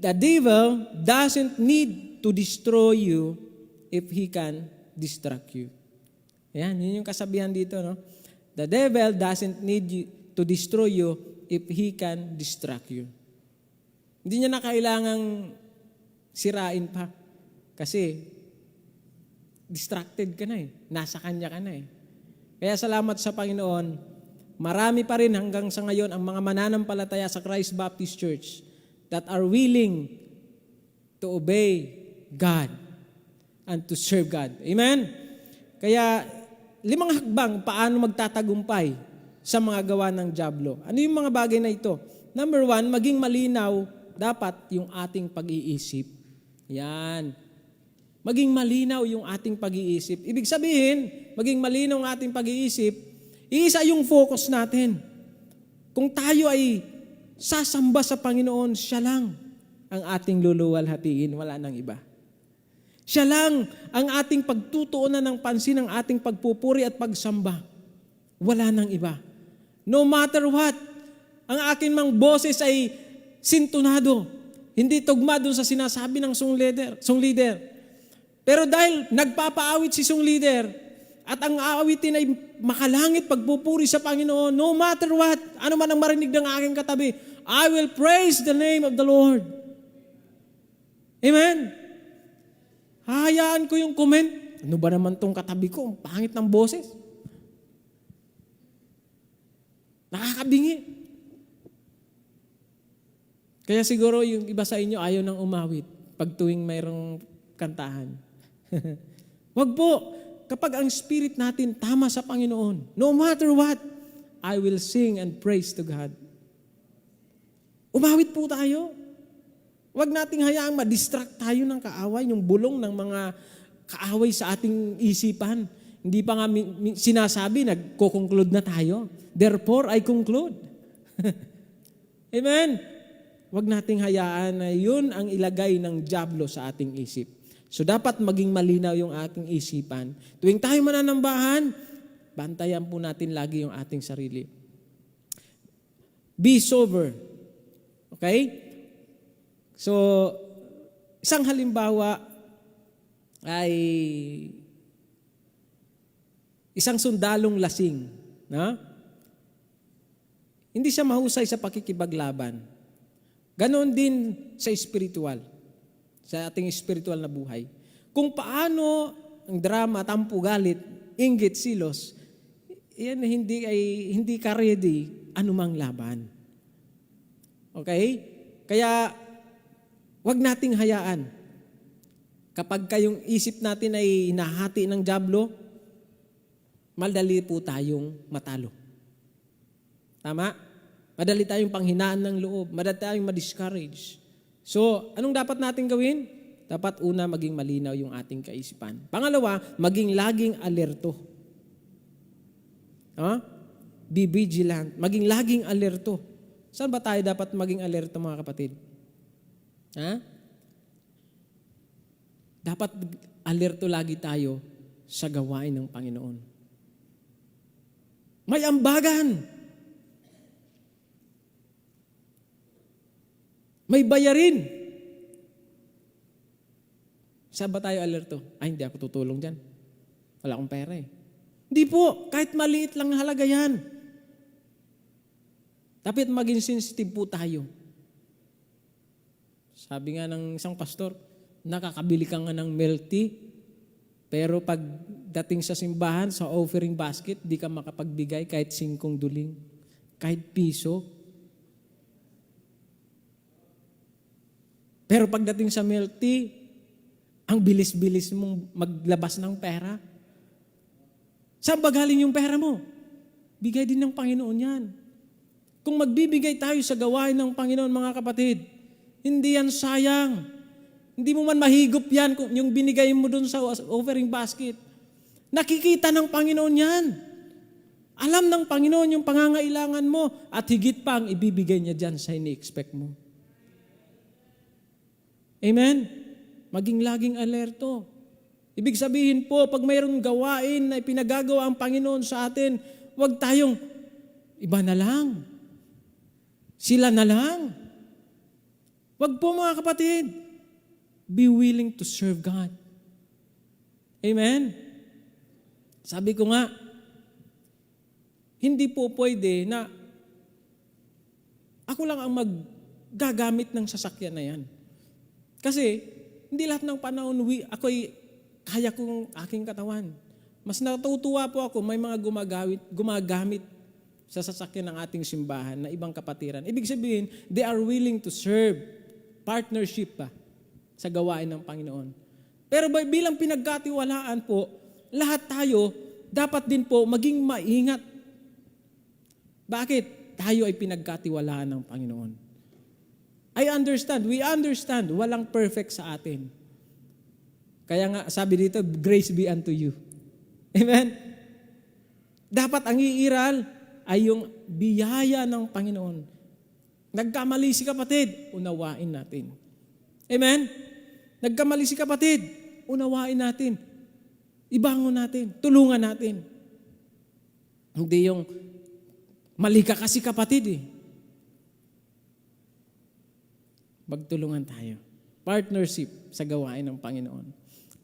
the devil doesn't need to destroy you if he can distract you. Yan, yun yung kasabihan dito, no? The devil doesn't need you to destroy you if he can distract you. Hindi niya na kailangang sirain pa. Kasi distracted ka na eh. Nasa kanya ka na eh. Kaya salamat sa Panginoon, marami pa rin hanggang sa ngayon ang mga mananampalataya sa Christ Baptist Church that are willing to obey God and to serve God. Amen? Kaya 5 hakbang paano magtatagumpay sa mga gawa ng dyablo. Ano yung mga bagay na ito? Number 1, maging malinaw dapat yung ating pag-iisip. Yan. Maging malinaw yung ating pag-iisip. Ibig sabihin, maging malinaw ang ating pag-iisip, iisa yung focus natin. Kung tayo ay sasamba sa Panginoon, siya lang ang ating luluwalhatiin, wala nang iba. Siya lang ang ating pagtutuunan ng pansin, ang ating pagpupuri at pagsamba. Wala nang iba. No matter what, ang akin mang boses ay sintonado. Hindi tugma doon sa sinasabi ng song leader. Pero dahil nagpapaawit si song leader at ang aawitin ay makalangit pagpupuri sa Panginoon, no matter what, ano man ang marinig ng aking katabi, I will praise the name of the Lord. Amen? Hahayaan ko yung comment. Ano ba naman tong katabi ko? Ang pangit ng boses. Nakakabingi. Kaya siguro yung iba sa inyo ayaw nang umawit pag tuwing mayroong kantahan. Wag po. Kapag ang spirit natin tama sa Panginoon, no matter what, I will sing and praise to God. Umawit po tayo. Huwag nating hayaang ma-distract tayo ng kaaway, yung bulong ng mga kaaway sa ating isipan. Hindi pa nga sinasabi, nagko-conclude na tayo. Therefore, I conclude. Amen? Huwag nating hayaan na yun ang ilagay ng dyablo sa ating isip. So dapat maging malinaw yung ating isipan. Tuwing tayo mananambahan, bantayan po natin lagi yung ating sarili. Be sober. Okay? So, isang halimbawa ay isang sundalong lasing. No? Hindi siya mahusay sa pakikipaglaban. Ganon din sa spiritual, sa ating spiritual na buhay. Kung paano ang drama, tampo, galit, inggit, silos, yan hindi ka ready anumang laban. Okay? Kaya huwag nating hayaan. Kapag kayong isip natin ay hinahati ng dyablo, madali po tayong matalo. Tama? Madali tayong panghinaan ng loob. Madali tayong ma-discourage. So, anong dapat natin gawin? Dapat una, maging malinaw yung ating kaisipan. Pangalawa, maging laging alerto. Be vigilant. Maging laging alerto. Saan ba tayo dapat maging alerto, mga kapatid? Dapat alerto lagi tayo sa gawain ng Panginoon. May ambagan. May bayarin. Saan ba tayo alerto? Ay, hindi ako tutulong dyan. Wala akong pera eh. Hindi po, kahit maliit lang na halaga yan. Dapat maging sensitive po tayo. Sabi nga ng isang pastor, nakakabili ka nga ng milk tea, pero pag dating sa simbahan, sa offering basket, di ka makapagbigay kahit 5 duling, kahit piso. Pero pagdating sa milk tea, ang bilis-bilis mong maglabas ng pera. Saan ba galing yung pera mo? Bigay din ng Panginoon yan. Kung magbibigay tayo sa gawain ng Panginoon, mga kapatid, hindi yan sayang. Hindi mo man mahigop yan kung yung binigay mo dun sa offering basket. Nakikita ng Panginoon yan. Alam ng Panginoon yung pangangailangan mo at higit pa ang ibibigay niya dyan sa ini-expect mo. Amen? Maging laging alerto. Ibig sabihin po, pag mayroong gawain na ipinagagawa ang Panginoon sa atin, huwag tayong iba na lang. Sila na lang. Huwag po, mga kapatid. Be willing to serve God. Amen? Sabi ko nga, hindi po pwede na ako lang ang maggagamit ng sasakyan na yan. Kasi, hindi lahat ng panahon ako'y kaya kong aking katawan. Mas natutuwa po ako, may mga gumagamit sa sasakyan ng ating simbahan na ibang kapatiran. Ibig sabihin, they are willing to serve. Partnership pa sa gawain ng Panginoon. Pero bilang pinagkatiwalaan po, lahat tayo dapat din po maging maingat. Bakit? Tayo ay pinagkatiwalaan ng Panginoon. We understand, walang perfect sa atin. Kaya nga, sabi dito, grace be unto you. Amen? Dapat ang iiral ay yung biyaya ng Panginoon. Nagkamali si kapatid, unawain natin. Amen? Nagkamali si kapatid, unawain natin. Ibangon natin, tulungan natin. Hindi yung mali ka kasi kapatid eh. Magtulungan tayo. Partnership sa gawain ng Panginoon.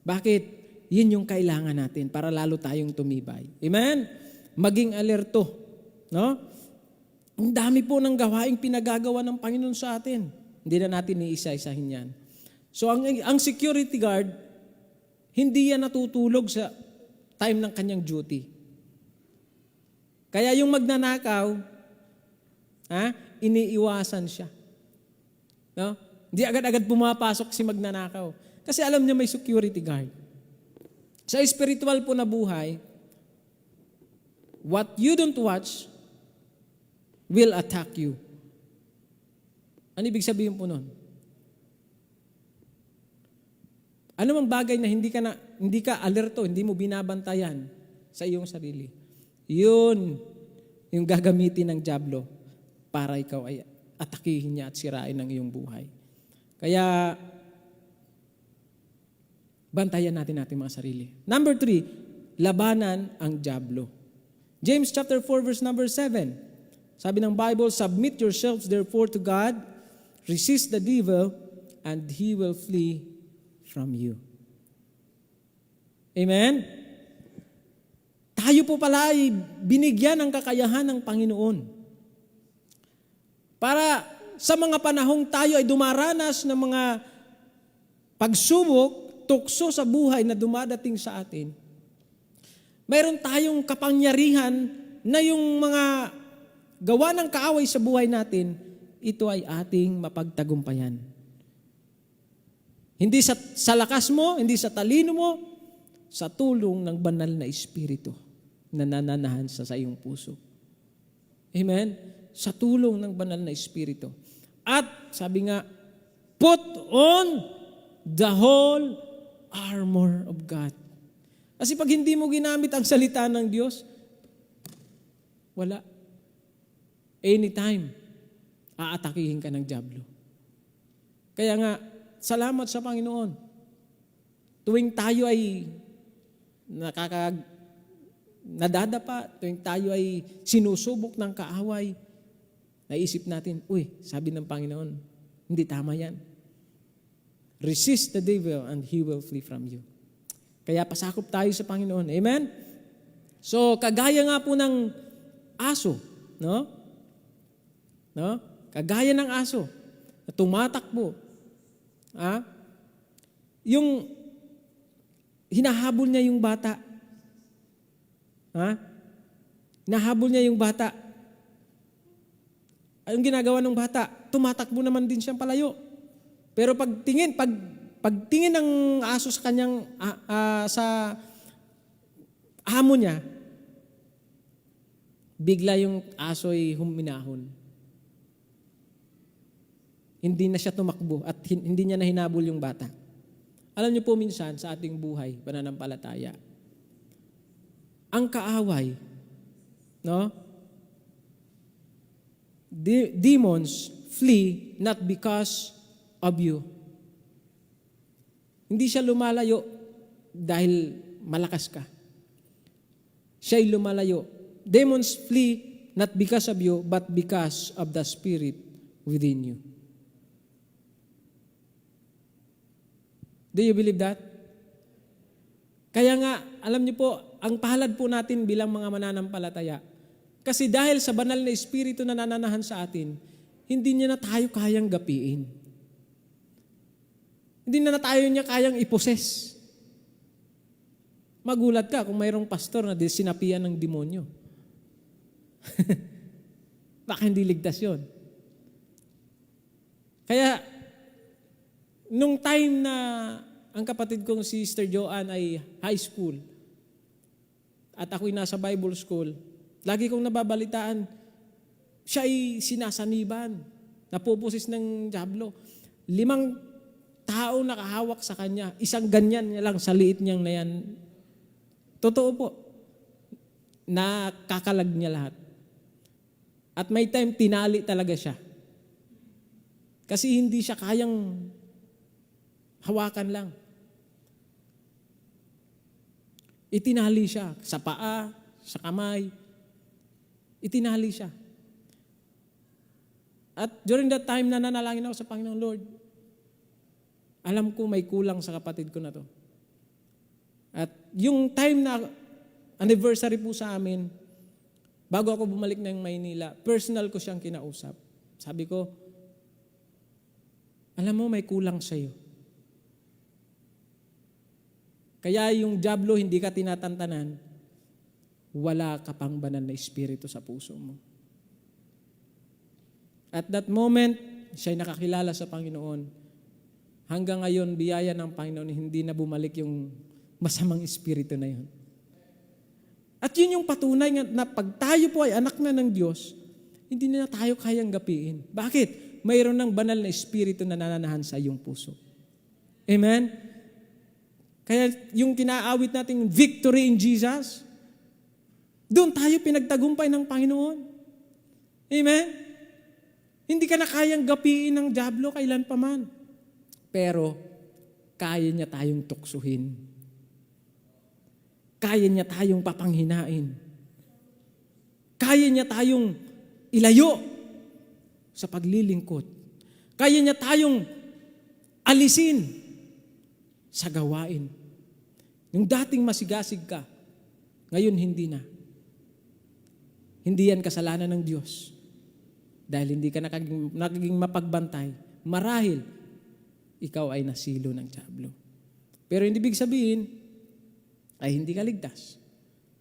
Bakit? Yun yung kailangan natin para lalo tayong tumibay. Amen? Maging alerto. No? Ang dami po ng gawaing pinagagawa ng Panginoon sa atin. Hindi na natin iisa-isahin yan. So ang security guard, hindi yan natutulog sa time ng kanyang duty. Kaya yung magnanakaw, iniiwasan siya. No? Hindi agad-agad pumapasok si magnanakaw. Kasi alam niya may security guard. Sa spiritual po na buhay, what you don't watch will attack you. Ano ibig sabihin po nun? Ano mang bagay na hindi ka alerto, hindi mo binabantayan sa iyong sarili. Yun yung gagamitin ng dyablo para ikaw ay atakihin niya at sirain ang iyong buhay. Kaya, bantayan natin mga sarili. Number 3, labanan ang dyablo. James chapter 4 verse number 7. Sabi ng Bible, submit yourselves therefore to God, resist the devil, and he will flee from you. Amen? Tayo po pala ay binigyan ng kakayahan ng Panginoon. Para sa mga panahong tayo ay dumaranas ng mga pagsubok, tukso sa buhay na dumadating sa atin, mayroon tayong kapangyarihan na yung mga gawa ng kaaway sa buhay natin, ito ay ating mapagtagumpayan. Hindi sa lakas mo, hindi sa talino mo, sa tulong ng banal na Espiritu na nananahan sa iyong puso. Amen? sa tulong ng banal na Espiritu. At sabi nga, put on the whole armor of God. Kasi pag hindi mo ginamit ang salita ng Diyos, wala. Anytime, aatakihin ka ng dyablo. Kaya nga, salamat sa Panginoon. Tuwing tayo ay nadadapa, tuwing tayo ay sinusubok ng kaaway, naisip natin, sabi ng Panginoon, hindi tama yan. Resist the devil and he will flee from you. Kaya pasakop tayo sa Panginoon. Amen? So, kagaya nga po ng aso, no? Kagaya ng aso na tumatakbo. Yung hinahabol niya yung bata. Hinahabol niya yung bata. Anong ginagawa ng bata? Tumatakbo naman din siyang palayo. Pero pagtingin ng aso sa kanyang sa amo niya, bigla yung aso ay huminahon. Hindi na siya tumakbo at hindi niya na hinabol yung bata. Alam niyo po minsan sa ating buhay, pananampalataya, ang kaaway, no? Demons flee not because of you. Hindi siya lumalayo dahil malakas ka. Siya'y lumalayo. Demons flee not because of you, but because of the Spirit within you. Do you believe that? Kaya nga, alam niyo po, ang palad po natin bilang mga mananampalataya, kasi dahil sa banal na Espiritu na nananahan sa atin, hindi niya na tayo kayang gapiin. Hindi na tayo niya kayang iposes. Magulat ka kung mayroong pastor na sinapian ng demonyo. Baka hindi ligtas yun. Kaya, nung time na ang kapatid kong si Sister Joanne ay high school at ako'y nasa Bible school, lagi kong nababalitaan, siya ay sinasaniban, napupusis ng dyablo. 5 tao nakahawak sa kanya, isang ganyan niya lang sa liit niyang na yan. Totoo po, nakakalag niya lahat. At may time, tinali talaga siya. Kasi hindi siya kayang hawakan lang. Itinali siya sa paa, sa kamay. Itinali siya. At during that time na nanalangin ako sa Panginoon, Lord, alam ko may kulang sa kapatid ko na to. At yung time na anniversary po sa amin, bago ako bumalik ng Maynila, personal ko siyang kinausap. Sabi ko, alam mo may kulang sa'yo. Kaya yung dyablo hindi ka tinatantanan, wala ka pang banal na espiritu sa puso mo. At that moment, siya'y nakakilala sa Panginoon. Hanggang ngayon, biyaya ng Panginoon, hindi na bumalik yung masamang espiritu na yun. At yun yung patunay na pag tayo po ay anak na ng Diyos, hindi na tayo kayang gapiin. Bakit? Mayroon ng banal na espiritu na nananahan sa iyong puso. Amen? Kaya yung kinaawit nating victory in Jesus, doon tayo pinagtagumpay ng Panginoon. Amen? Hindi ka na kayang gapiin ng dyablo kailan pa man. Pero, kaya niya tayong tuksuhin. Kaya niya tayong papanghinain. Kaya niya tayong ilayo sa paglilingkod. Kaya niya tayong alisin sa gawain. Yung dating masigasig ka, ngayon hindi na. Hindi yan kasalanan ng Diyos. Dahil hindi ka nagiging mapagbantay. Marahil, ikaw ay nasilo ng dyablo. Pero hindi ibig sabihin, ay hindi ka ligtas.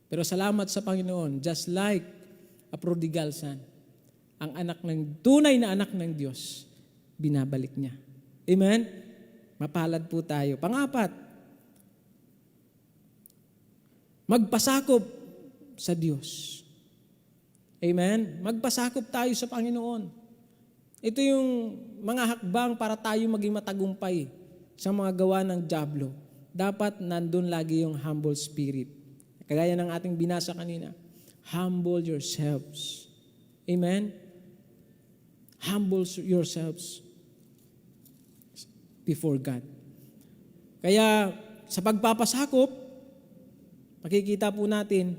Pero salamat sa Panginoon, just like a prodigal son, ang tunay na anak ng Diyos, binabalik niya. Amen? Mapalad po tayo. Pang-apat, magpasakop sa Diyos. Amen? Magpasakop tayo sa Panginoon. Ito yung mga hakbang para tayo maging matagumpay sa mga gawa ng dyablo. Dapat nandun lagi yung humble spirit. Kagaya ng ating binasa kanina, humble yourselves. Amen? Humble yourselves before God. Kaya sa pagpapasakop, makikita po natin,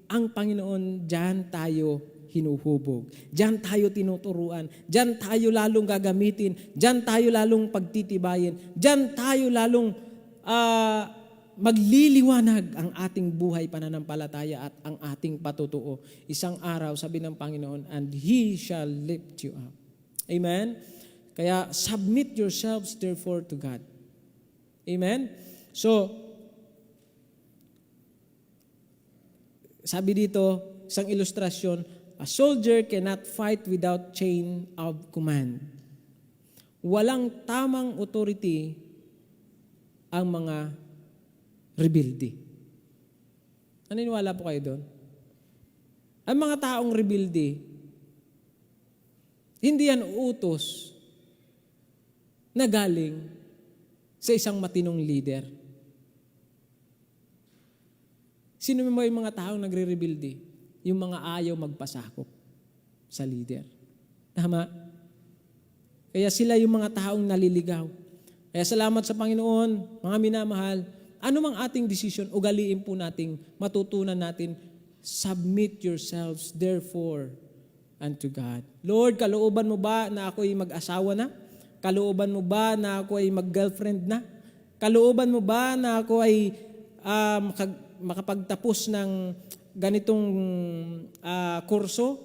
ang Panginoon, diyan tayo hinuhubog. Diyan tayo tinuturuan. Diyan tayo lalong gagamitin. Diyan tayo lalong pagtitibayin. Diyan tayo lalong magliliwanag ang ating buhay pananampalataya at ang ating patutuo. Isang araw, sabi ng Panginoon, and He shall lift you up. Amen? Kaya submit yourselves therefore to God. Amen? So, sabi dito, isang ilustrasyon, a soldier cannot fight without chain of command. Walang tamang authority ang mga rebelde. Naniniwala po kayo doon? Ang mga taong rebelde, hindi yan utos na galing sa isang matinong leader. Sino mo yung mga taong nagre-rebelde? Yung mga ayaw magpasakop sa leader. Tama? Kaya sila yung mga taong naliligaw. Kaya salamat sa Panginoon, mga minamahal, ano mang ating desisyon, ugaliin po nating, matutunan natin, submit yourselves therefore unto God. Lord, kalooban mo ba na ako'y mag-asawa na? Kalooban mo ba na ako ay mag-girlfriend na? Kalooban mo ba na ako ay makapagtapos ng ganitong kurso?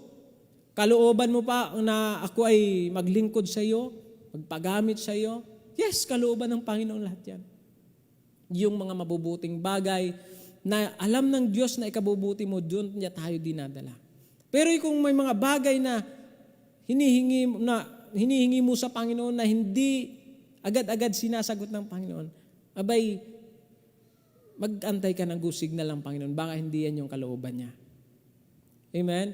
Kalooban mo pa na ako ay maglingkod sa iyo, magpagamit sa iyo? Yes, kalooban ng Panginoon lahat yan. Yung mga mabubuting bagay na alam ng Diyos na ikabubuti mo, doon niya tayo dinadala. Pero kung may mga bagay na hinihingi mo sa Panginoon na hindi agad-agad sinasagot ng Panginoon, abay, mag-antay ka ng good signal ng Panginoon. Baka hindi yan yung kalooban niya. Amen?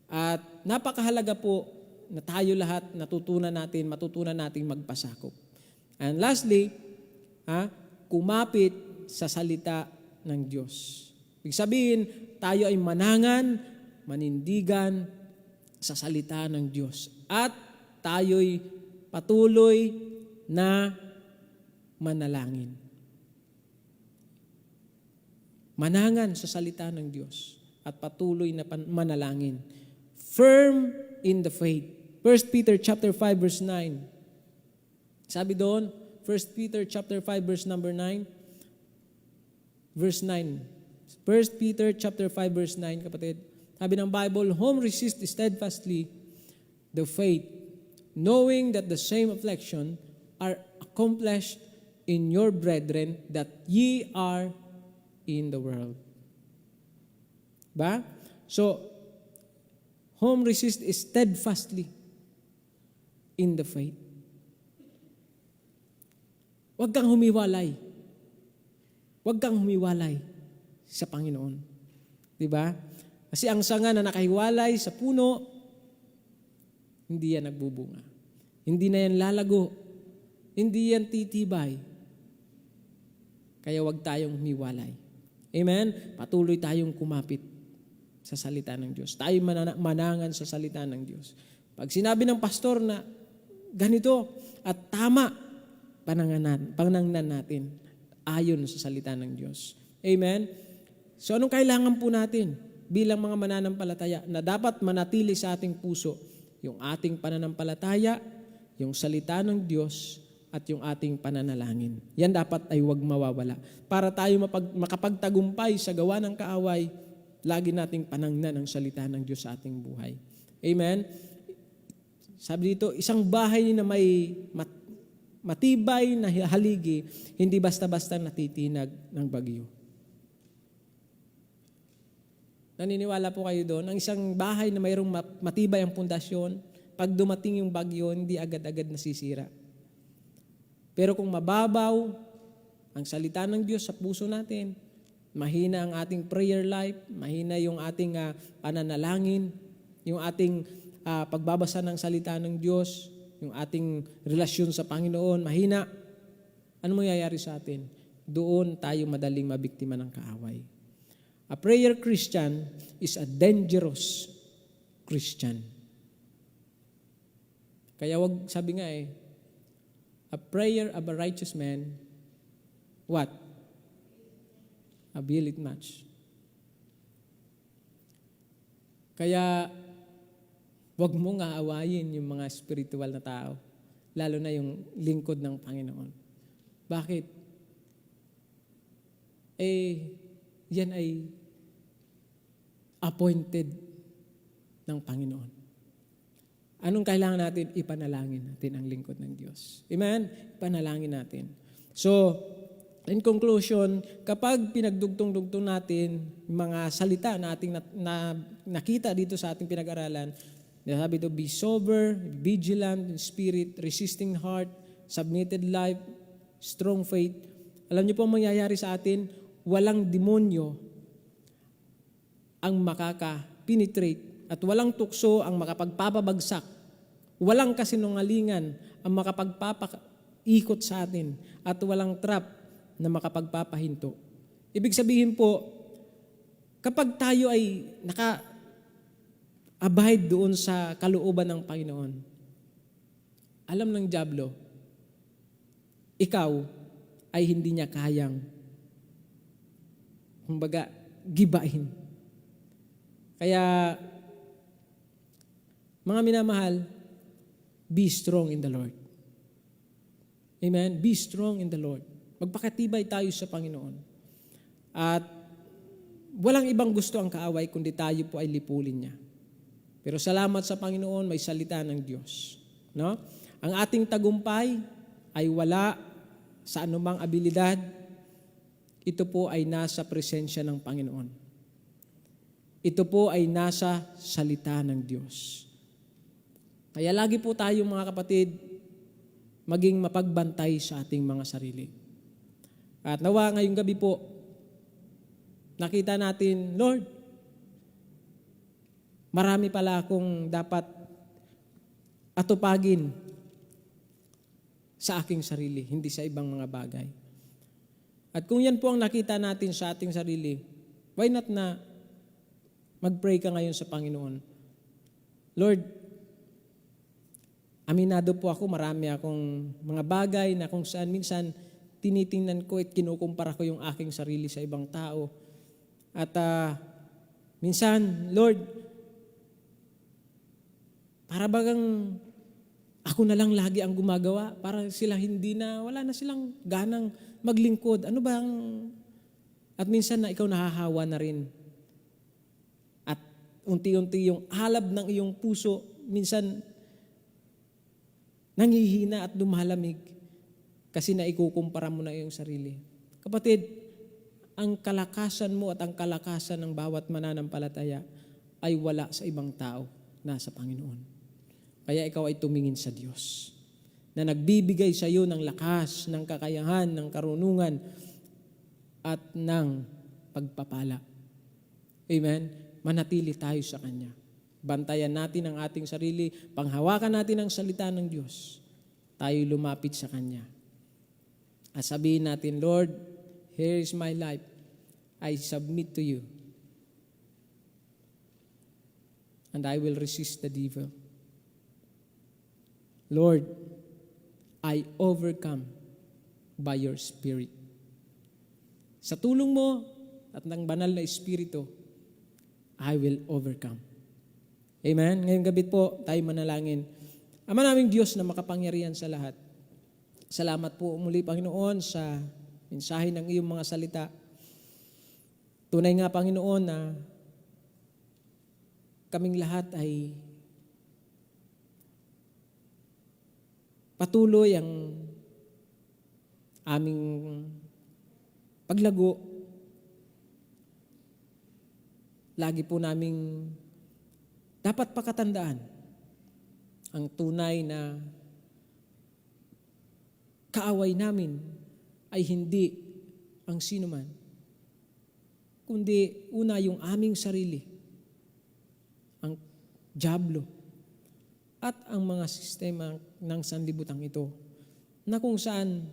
At napakahalaga po na tayo lahat matutunan natin magpasakop. And lastly, kumapit sa salita ng Diyos. Ibig sabihin, tayo ay manangan, manindigan sa salita ng Diyos. At tayo'y patuloy na manalangin. Manangan sa salita ng Diyos at patuloy na manalangin. Firm in the faith. 1 Peter chapter 5 verse 9. Sabi doon, 1 Peter chapter 5 verse number 9. Verse 9. 1 Peter chapter 5 verse 9, kapatid. Sabi ng Bible, whom resist steadfastly the faith, knowing that the same affliction are accomplished in your brethren that ye are in the world. Ba? So, whom resist steadfastly in the faith. Huwag kang humiwalay. Huwag kang humiwalay sa Panginoon. Diba? Kasi ang sanga na nakahiwalay sa puno, hindi yan nagbubunga. Hindi na yan lalago. Hindi yan titibay. Kaya huwag tayong humiwalay. Amen? Patuloy tayong kumapit sa salita ng Diyos. Tayo manangan sa salita ng Diyos. Pag sinabi ng pastor na ganito at tama, panangnan natin ayon sa salita ng Diyos. Amen? So anong kailangan po natin bilang mga mananampalataya na dapat manatili sa ating puso? Yung ating pananampalataya, yung salita ng Diyos, at yung ating pananalangin. Yan dapat ay huwag mawawala. Para tayo makapagtagumpay sa gawa ng kaaway, lagi nating panangnan ang salita ng Diyos sa ating buhay. Amen? Sabi dito, isang bahay na may matibay na haligi, hindi basta-basta natitinag ng bagyo. Naniniwala po kayo doon? Ang isang bahay na mayroong matibay ang pundasyon, pag dumating yung bagyo, hindi agad-agad nasisira. Pero kung mababaw ang salita ng Diyos sa puso natin, mahina ang ating prayer life, mahina yung ating pananalangin, yung ating pagbabasa ng salita ng Diyos, yung ating relasyon sa Panginoon, mahina, ano mangyayari sa atin? Doon tayo madaling mabiktima ng kaaway. A prayer Christian is a dangerous Christian. Kaya sabi nga a prayer of a righteous man, what? Availeth much. Kaya, wag mong aawayin yung mga spiritual na tao, lalo na yung lingkod ng Panginoon. Bakit? Yan ay appointed ng Panginoon. Anong kailangan natin? Ipanalangin natin ang lingkod ng Diyos. Amen? Ipanalangin natin. So, in conclusion, kapag pinagdugtong-dugtong natin mga salita na ating nakita dito sa ating pinag-aralan, sabi ito, be sober, vigilant in spirit, resisting heart, submitted life, strong faith. Alam niyo po ang mangyayari sa atin, walang demonyo ang makaka-penetrate at walang tukso ang makapagpapabagsak. Walang kasinungalingan ang makapagpapaikot sa atin at walang trap na makapagpapahinto. Ibig sabihin po, kapag tayo ay naka-abide doon sa kalooban ng Panginoon, alam ng dyablo, ikaw ay hindi niya kayang, kumbaga, gibain. Kaya, mga minamahal, be strong in the Lord. Amen? Be strong in the Lord. Magpakatibay tayo sa Panginoon. At walang ibang gusto ang kaaway kundi tayo po ay lipulin niya. Pero salamat sa Panginoon, may salita ng Diyos. No? Ang ating tagumpay ay wala sa anumang abilidad. Ito po ay nasa presensya ng Panginoon. Ito po ay nasa salita ng Diyos. Kaya lagi po tayo mga kapatid, maging mapagbantay sa ating mga sarili. At nawa ngayong gabi po, nakita natin, Lord, marami pala akong dapat atupagin sa aking sarili, hindi sa ibang mga bagay. At kung yan po ang nakita natin sa ating sarili, why not na mag-pray ka ngayon sa Panginoon? Lord, aminado po ako, marami akong mga bagay na kung saan minsan tinitingnan ko at kinukumpara ko yung aking sarili sa ibang tao. At minsan, Lord, para bagang ako na lang lagi ang gumagawa, para sila wala na silang ganang maglingkod. Ano ba at minsan na ikaw nahahawa na rin. At unti-unti yung halab ng iyong puso, minsan nanghihina at lumalamig kasi naikukumpara mo na iyong sarili. Kapatid, ang kalakasan mo at ang kalakasan ng bawat mananampalataya ay wala sa ibang tao, nasa Panginoon. Kaya ikaw ay tumingin sa Diyos na nagbibigay sa iyo ng lakas, ng kakayahan, ng karunungan at ng pagpapala. Amen? Manatili tayo sa Kanya. Bantayan natin ang ating sarili, panghawakan natin ang salita ng Diyos. Tayo lumapit sa Kanya. At sabihin natin, Lord, here is my life. I submit to you. And I will resist the devil. Lord, I overcome by your Spirit. Sa tulong mo at ng banal na Espiritu, I will overcome. Amen? Ngayong gabi po, tayo manalangin. Ama naming Diyos na makapangyarihan sa lahat. Salamat po muli, Panginoon, sa mensahe ng iyong mga salita. Tunay nga, Panginoon, na kaming lahat ay patuloy ang aming paglago. Lagi po naming dapat pakatandaan ang tunay na kaaway namin ay hindi ang sinuman, kundi una yung aming sarili, ang dyablo, at ang mga sistema ng sanlibutan ito na kung saan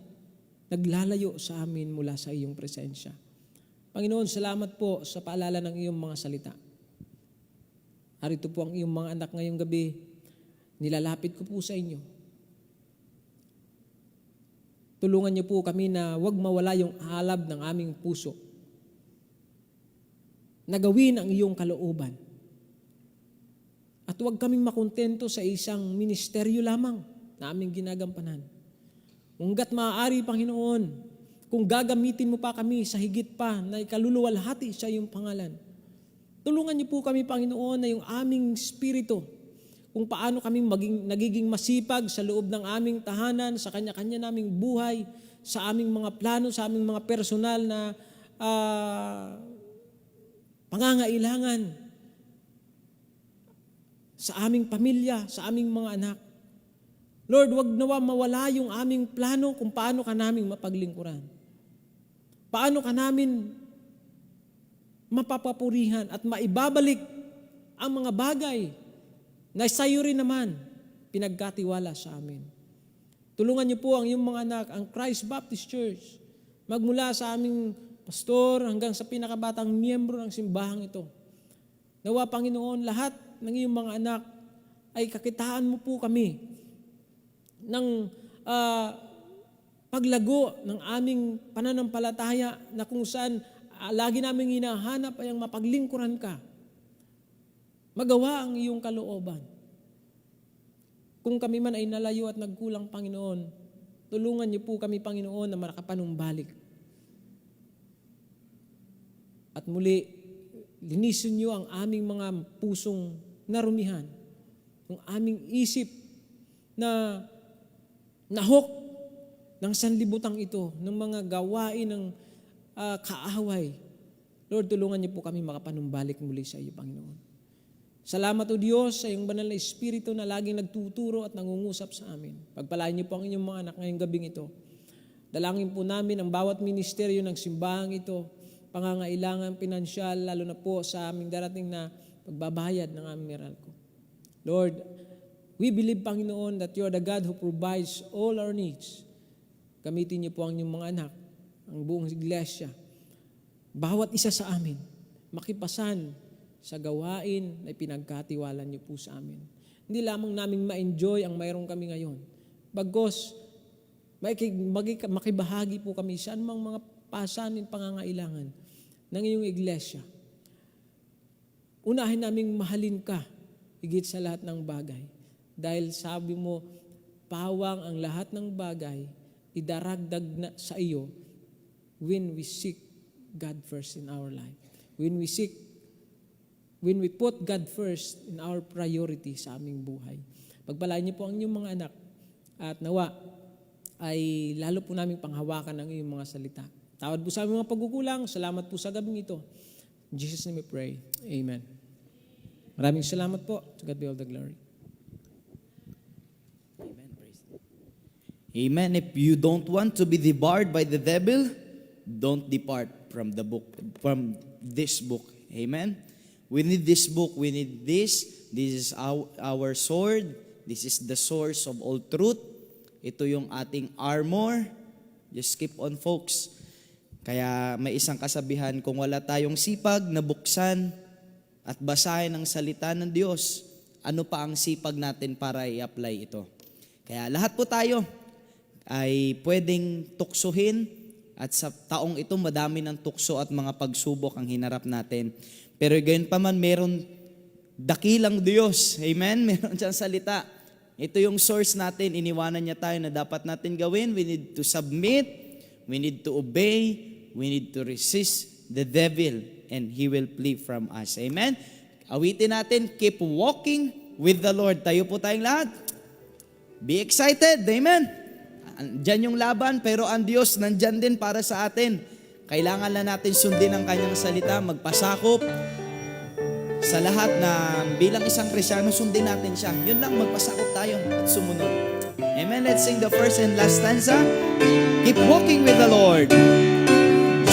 naglalayo sa amin mula sa iyong presensya. Panginoon, salamat po sa paalala ng iyong mga salita. Narito po ang iyong mga anak ngayong gabi. Nilalapit ko po sa inyo. Tulungan niyo po kami na huwag mawala yung halab ng aming puso. Na gawin ang iyong kalooban. At huwag kaming makontento sa isang ministeryo lamang na aming ginagampanan. Hanggat maaari, Panginoon, kung gagamitin mo pa kami sa higit pa na ikaluluwalhati sa iyong pangalan, tulungan niyo po kami, Panginoon, na yung aming spirito, kung paano kami nagiging masipag sa loob ng aming tahanan, sa kanya-kanya naming buhay, sa aming mga plano, sa aming mga personal na pangangailangan, sa aming pamilya, sa aming mga anak. Lord, wag nawa mawala yung aming plano kung paano ka naming mapaglingkuran. Paano ka namin mapapapurihan at maibabalik ang mga bagay na sa iyo rin naman pinagkatiwala sa amin. Tulungan niyo po ang iyong mga anak, ang Christ Baptist Church, magmula sa aming pastor hanggang sa pinakabatang miyembro ng simbahang ito. Nawa, Panginoon, lahat ng iyong mga anak ay kakitaan mo po kami ng paglago ng aming pananampalataya na kung saan lagi namin hinahanap ay ang mapaglingkuran ka. Magawa ang iyong kalooban. Kung kami man ay nalayo at nagkulang, Panginoon, tulungan niyo po kami, Panginoon, na makapanumbalik. At muli, linisin niyo ang aming mga pusong narumihan, ang aming isip na nahok ng sanlibutang ito, ng mga gawain ng kaaway. Lord, tulungan niyo po kami makapanumbalik muli sa iyo, Panginoon. Salamat o Diyos sa iyong banal na Espiritu na laging nagtuturo at nangungusap sa amin. Pagpalain niyo po ang inyong mga anak ngayong gabing ito. Dalangin po namin ang bawat ministeryo ng simbahang ito, pangangailangan pinansyal, lalo na po sa aming darating na pagbabayad ng aming meralco. Lord, we believe, Panginoon, that you are the God who provides all our needs. Gamitin niyo po ang inyong mga anak, ang buong iglesia, bawat isa sa amin, makipasan sa gawain na pinagkatiwalan niyo po sa amin. Hindi lamang namin ma-enjoy ang mayroon kami ngayon. Bagos, makibahagi po kami sa anumang mga pasanin, pangangailangan ng iyong iglesia. Unahin naming mahalin ka higit sa lahat ng bagay. Dahil sabi mo, pawang ang lahat ng bagay, idaragdag na sa iyo when we seek God first in our life. When we put God first in our priority sa aming buhay. Pagpalain niyo po ang inyong mga anak at nawa ay lalo po namin panghawakan ang iyong mga salita. Tawad po sa aming mga pagkukulang. Salamat po sa gabing ito. In Jesus' name we pray. Amen. Maraming salamat po. To God be all the glory. Amen. If you don't want to be debarred by the devil, don't depart from this book. Amen. We need this book. We need this. This is our sword. This is the source of all truth. Ito yung ating armor. Just keep on, folks. Kaya may isang kasabihan, kung wala tayong sipag na buksan at basahin ang salita ng Diyos, ano pa ang sipag natin para i-apply ito? Kaya lahat po tayo ay pwedeng tuksuhin at sa taong ito madami ng tukso at mga pagsubok ang hinarap natin. Pero gayon pa man, meron dakilang Diyos. Amen? Meron siyang salita. Ito yung source natin. Iniwanan niya tayo na dapat natin gawin. We need to submit. We need to obey. We need to resist the devil and he will flee from us. Amen? Awitin natin, keep walking with the Lord. Tayo po tayong lahat. Be excited. Amen? Diyan yung laban, pero ang Diyos nandyan din para sa atin. Kailangan lang natin sundin ang kanyang salita, magpasakop sa lahat na bilang isang Kristiyano, sundin natin siya. Yun lang, magpasakop tayo at sumunod. Amen? Let's sing the first and last stanza. Keep walking with the Lord.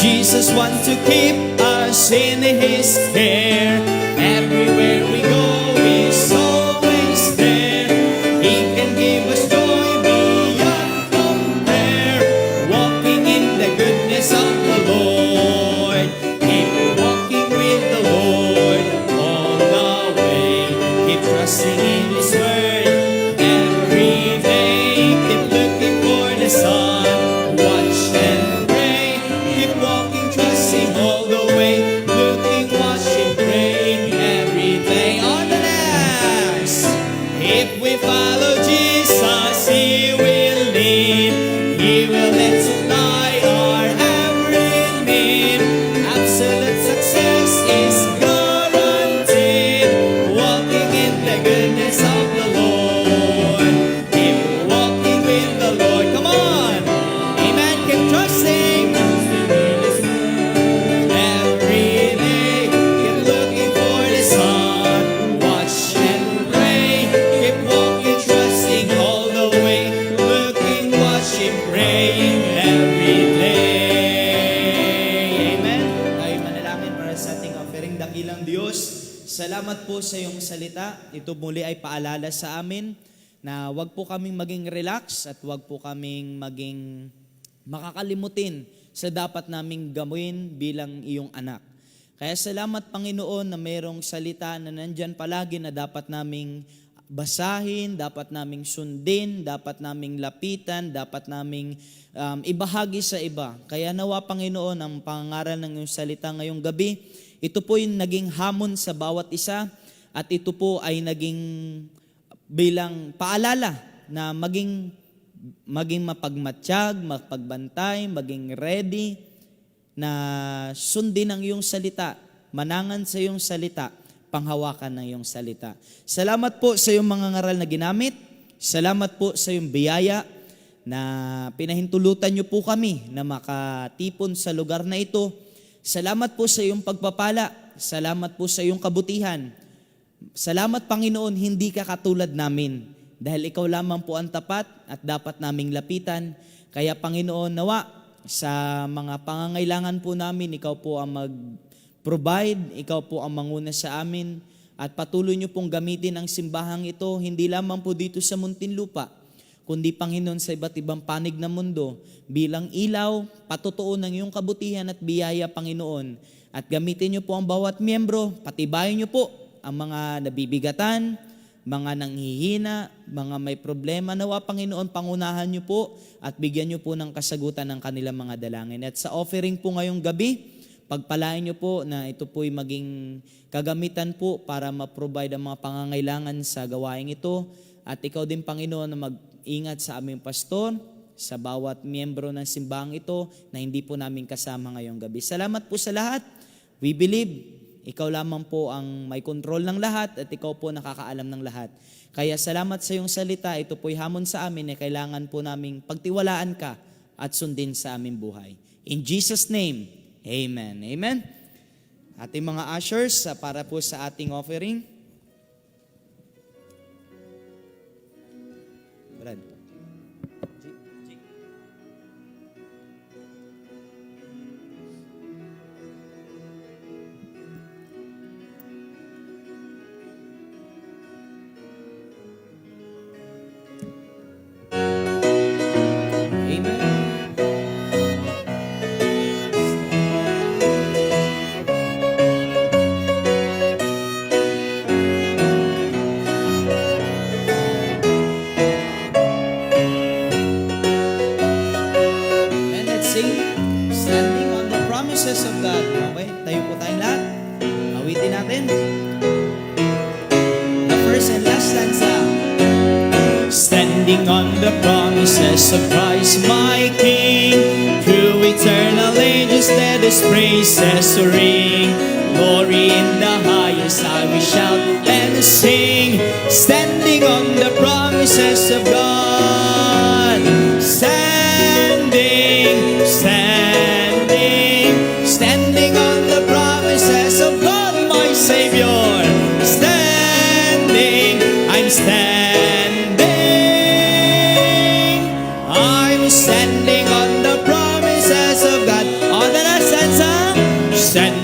Jesus wants to keep us in His care. Everywhere we go, He's always there. He can give us joy beyond compare. Walking in the goodness of the Lord. Keep walking with the Lord all the way. Keep trusting in His word every day. Keep looking for the sun. Watch and pray. Keep walking, trusting all the way. Looking, watch and pray every day. On the next, if we follow Jesus, He will lead. He will let supply our every need. Absolute success is guaranteed. Walking in the goodness of the Lord. Keep walking with the Lord. Come on. Amen. Keep trusting. Every day, keep looking for the sun. Watch and pray. Keep walking, trusting all the way. Looking, watching, praying every day. Amen. Tayo manalangin para sa ating offering. Dakilang Diyos, salamat po sa iyong salita. Ito muli ay paalala sa amin na wag po kaming maging relax at wag po kaming maging makakalimutin sa dapat naming gawin bilang iyong anak. Kaya salamat Panginoon na mayroong salita na nandyan palagi na dapat naming basahin, dapat naming sundin, dapat naming lapitan, dapat naming ibahagi sa iba. Kaya nawa Panginoon ang pangaral ng iyong salita ngayong gabi, ito po yung naging hamon sa bawat isa at ito po ay naging bilang paalala na maging mapagmatsyag, mapagbantay, maging ready na sundin ang iyong salita, manangan sa iyong salita, panghawakan ng iyong salita. Salamat po sa iyong mga ngaral na ginamit. Salamat po sa iyong biyaya na pinahintulutan niyo po kami na makatipon sa lugar na ito. Salamat po sa iyong pagpapala. Salamat po sa iyong kabutihan. Salamat Panginoon, hindi ka katulad namin. Dahil ikaw lamang po ang tapat at dapat naming lapitan. Kaya Panginoon, nawa sa mga pangangailangan po namin, ikaw po ang mag-provide, ikaw po ang manguna sa amin. At patuloy niyo pong gamitin ang simbahang ito, hindi lamang po dito sa Muntinlupa, kundi Panginoon sa iba't ibang panig ng mundo, bilang ilaw, patutuo ng iyong kabutihan at biyaya Panginoon. At gamitin niyo po ang bawat miyembro, patibayin niyo po ang mga nabibigatan, mga nanghihina, mga may problema, nawa Panginoon, pangunahan niyo po at bigyan niyo po ng kasagutan ng kanilang mga dalangin. At sa offering po ngayong gabi, pagpalain niyo po na ito po'y maging kagamitan po para ma-provide ang mga pangangailangan sa gawaing ito. At ikaw din Panginoon na mag-ingat sa aming pastor, sa bawat miyembro ng simbahang ito na hindi po namin kasama ngayong gabi. Salamat po sa lahat. We believe ikaw lamang po ang may control ng lahat at ikaw po nakakaalam ng lahat. Kaya salamat sa iyong salita. Ito po'y hamon sa amin na kailangan po naming pagtiwalaan ka at sundin sa aming buhay. In Jesus' name, Amen. Amen. Ating mga ushers, para po sa ating offering. Brad. Standing on the promises of God. Okay, tayo po tayong lahat. Awitin natin. The first and last stanza. Standing on the promises of Christ my King, through eternal ages let His praises ring. Glory in the highest I will shout and sing. Standing on the promises of God. Standing, standing on the promises of God, my Savior. Standing, I'm standing on the promises of God. On the last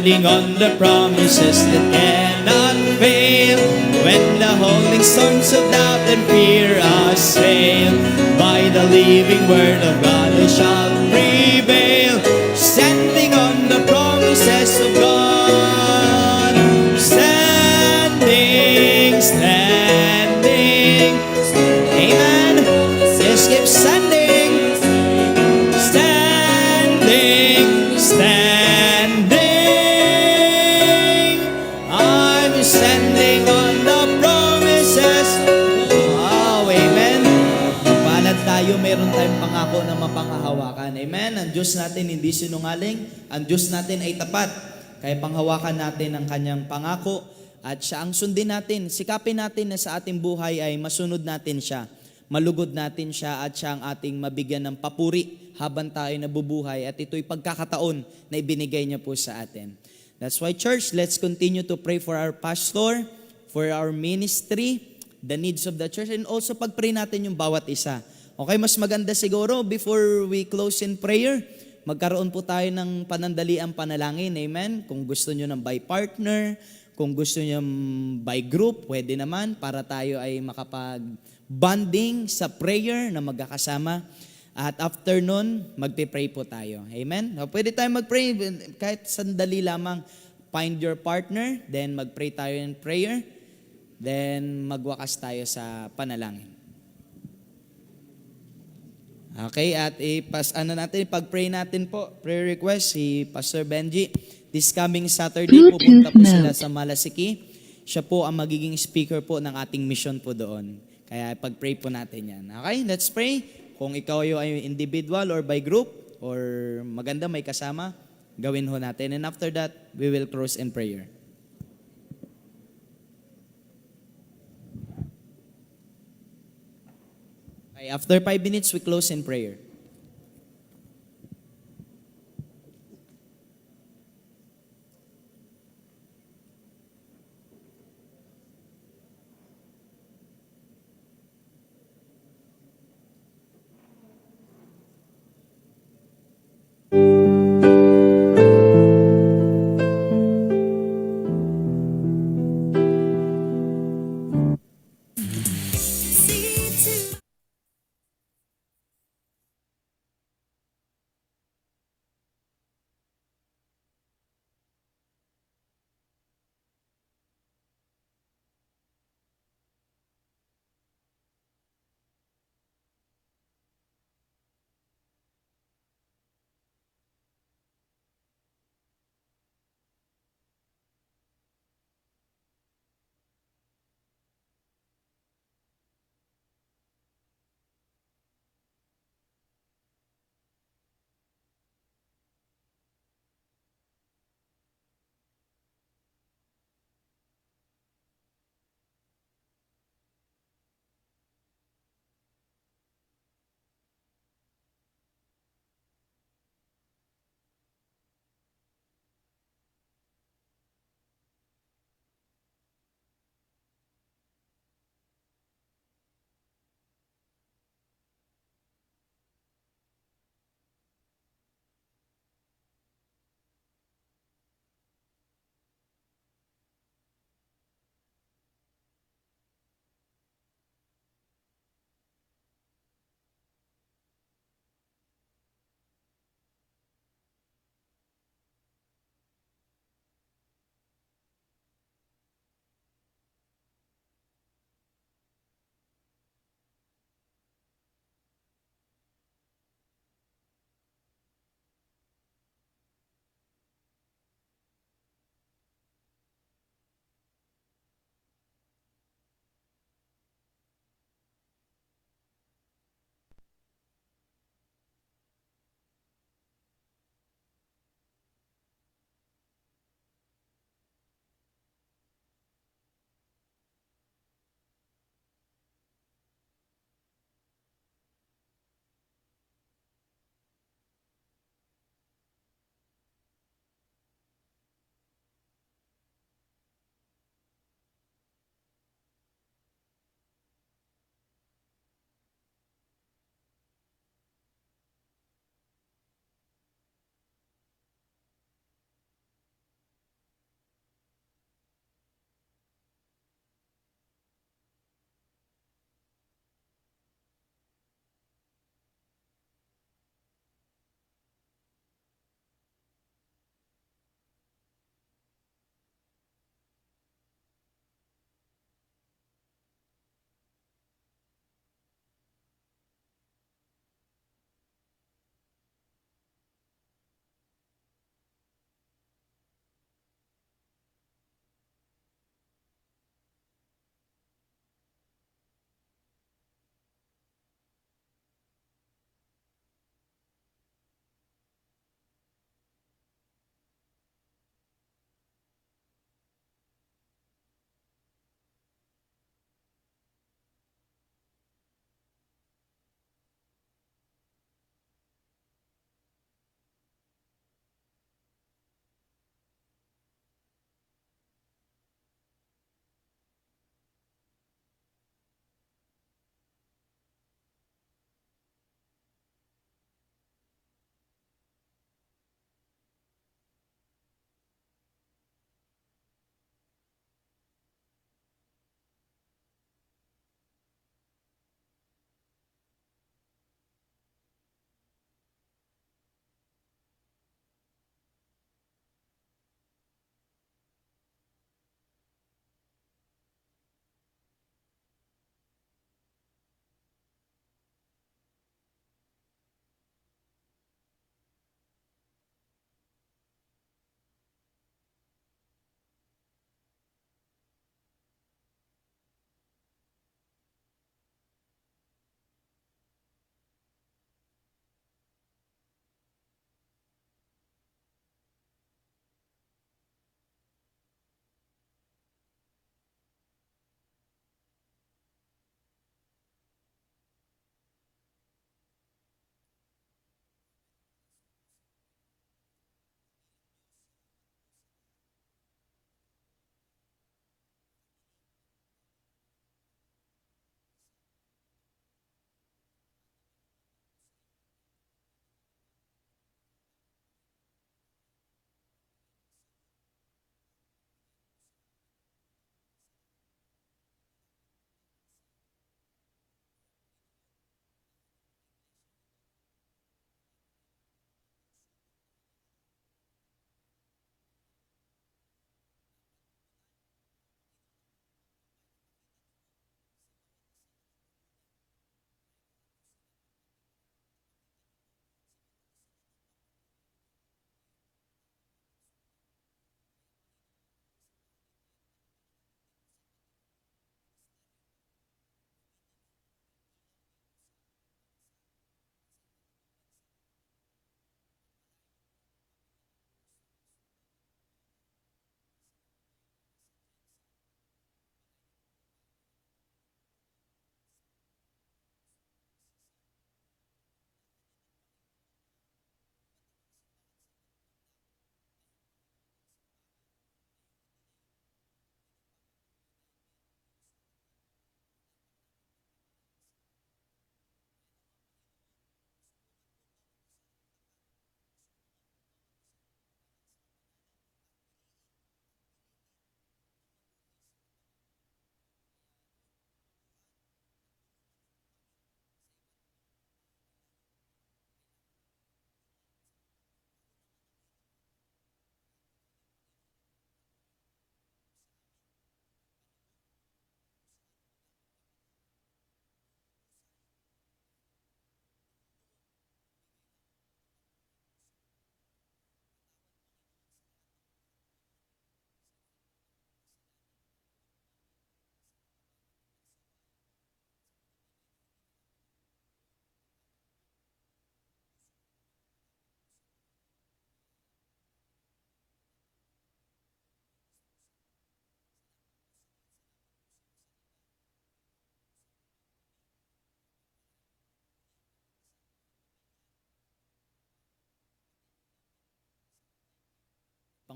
standing on the promises that cannot fail. When the holding storms of doubt and fear assail, by the living word of God I shall prevail. Standing on the promises of God. Standing, standing. Amen. Just keep standing. Standing, standing. I'm standing on the promises. Wow, amen. Palad tayo, meron tayong pangako na mapanghahawakan. Amen. Ang Diyos natin hindi sinungaling. Ang Diyos natin ay tapat. Kaya panghawakan natin ang kanyang pangako at siya ang sundin natin. Sikapin natin na sa ating buhay ay masunod natin siya. Malugod natin siya at siya ang ating mabigyan ng papuri habang tayo nabubuhay at ito'y pagkakataon na ibinigay niya po sa atin. That's why, church, let's continue to pray for our pastor, for our ministry, the needs of the church, and also pag-pray natin yung bawat isa. Okay, mas maganda siguro before we close in prayer, magkaroon po tayo ng panandaliang panalangin. Amen? Kung gusto nyo ng by partner, kung gusto nyo by group, pwede naman para tayo ay makapag-bonding sa prayer na magkakasama. At after nun, magpe-pray po tayo. Amen? O, pwede tayo mag-pray kahit sandali lamang. Find your partner, then mag-pray tayo in prayer, then magwakas tayo sa panalangin. Okay, at pag-pray natin po, prayer request, si Pastor Benji. This coming Saturday, pupunta po sila sa Malasiki. Siya po ang magiging speaker po ng ating mission po doon. Kaya pag-pray po natin yan. Okay, let's pray. Kung ikaw ay individual or by group, or maganda may kasama, gawin ho natin. And after that, we will close in prayer. Okay, after 5 minutes, we close in prayer.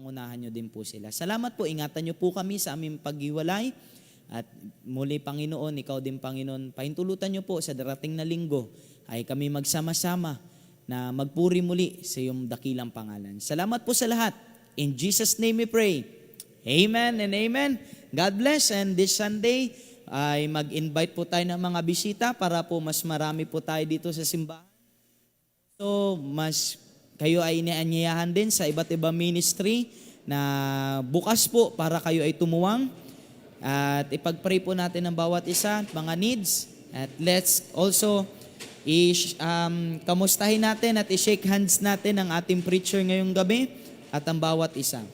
pangunahan nyo din po sila. Salamat po, ingatan nyo po kami sa aming paghiwalay. At muli, Panginoon, ikaw din, Panginoon, pahintulutan nyo po sa darating na linggo ay kami magsama-sama na magpuri muli sa iyong dakilang pangalan. Salamat po sa lahat. In Jesus' name we pray. Amen and amen. God bless. And this Sunday ay mag-invite po tayo ng mga bisita para po mas marami po tayo dito sa simbahan. So, kayo ay inaanyayahan din sa iba't ibang ministry na bukas po para kayo ay tumuwang. At ipag-pray po natin ang bawat isa, mga needs. At let's also kamustahin natin at i-shake hands natin ang ating preacher ngayong gabi at ang bawat isa.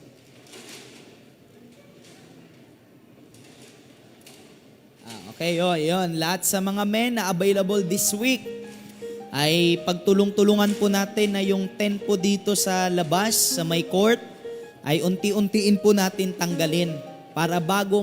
Okay, yun. Lahat sa mga men na available this week ay pagtulong-tulungan po natin na yung tent po dito sa labas, sa may court, ay unti-untiin po natin tanggalin para bago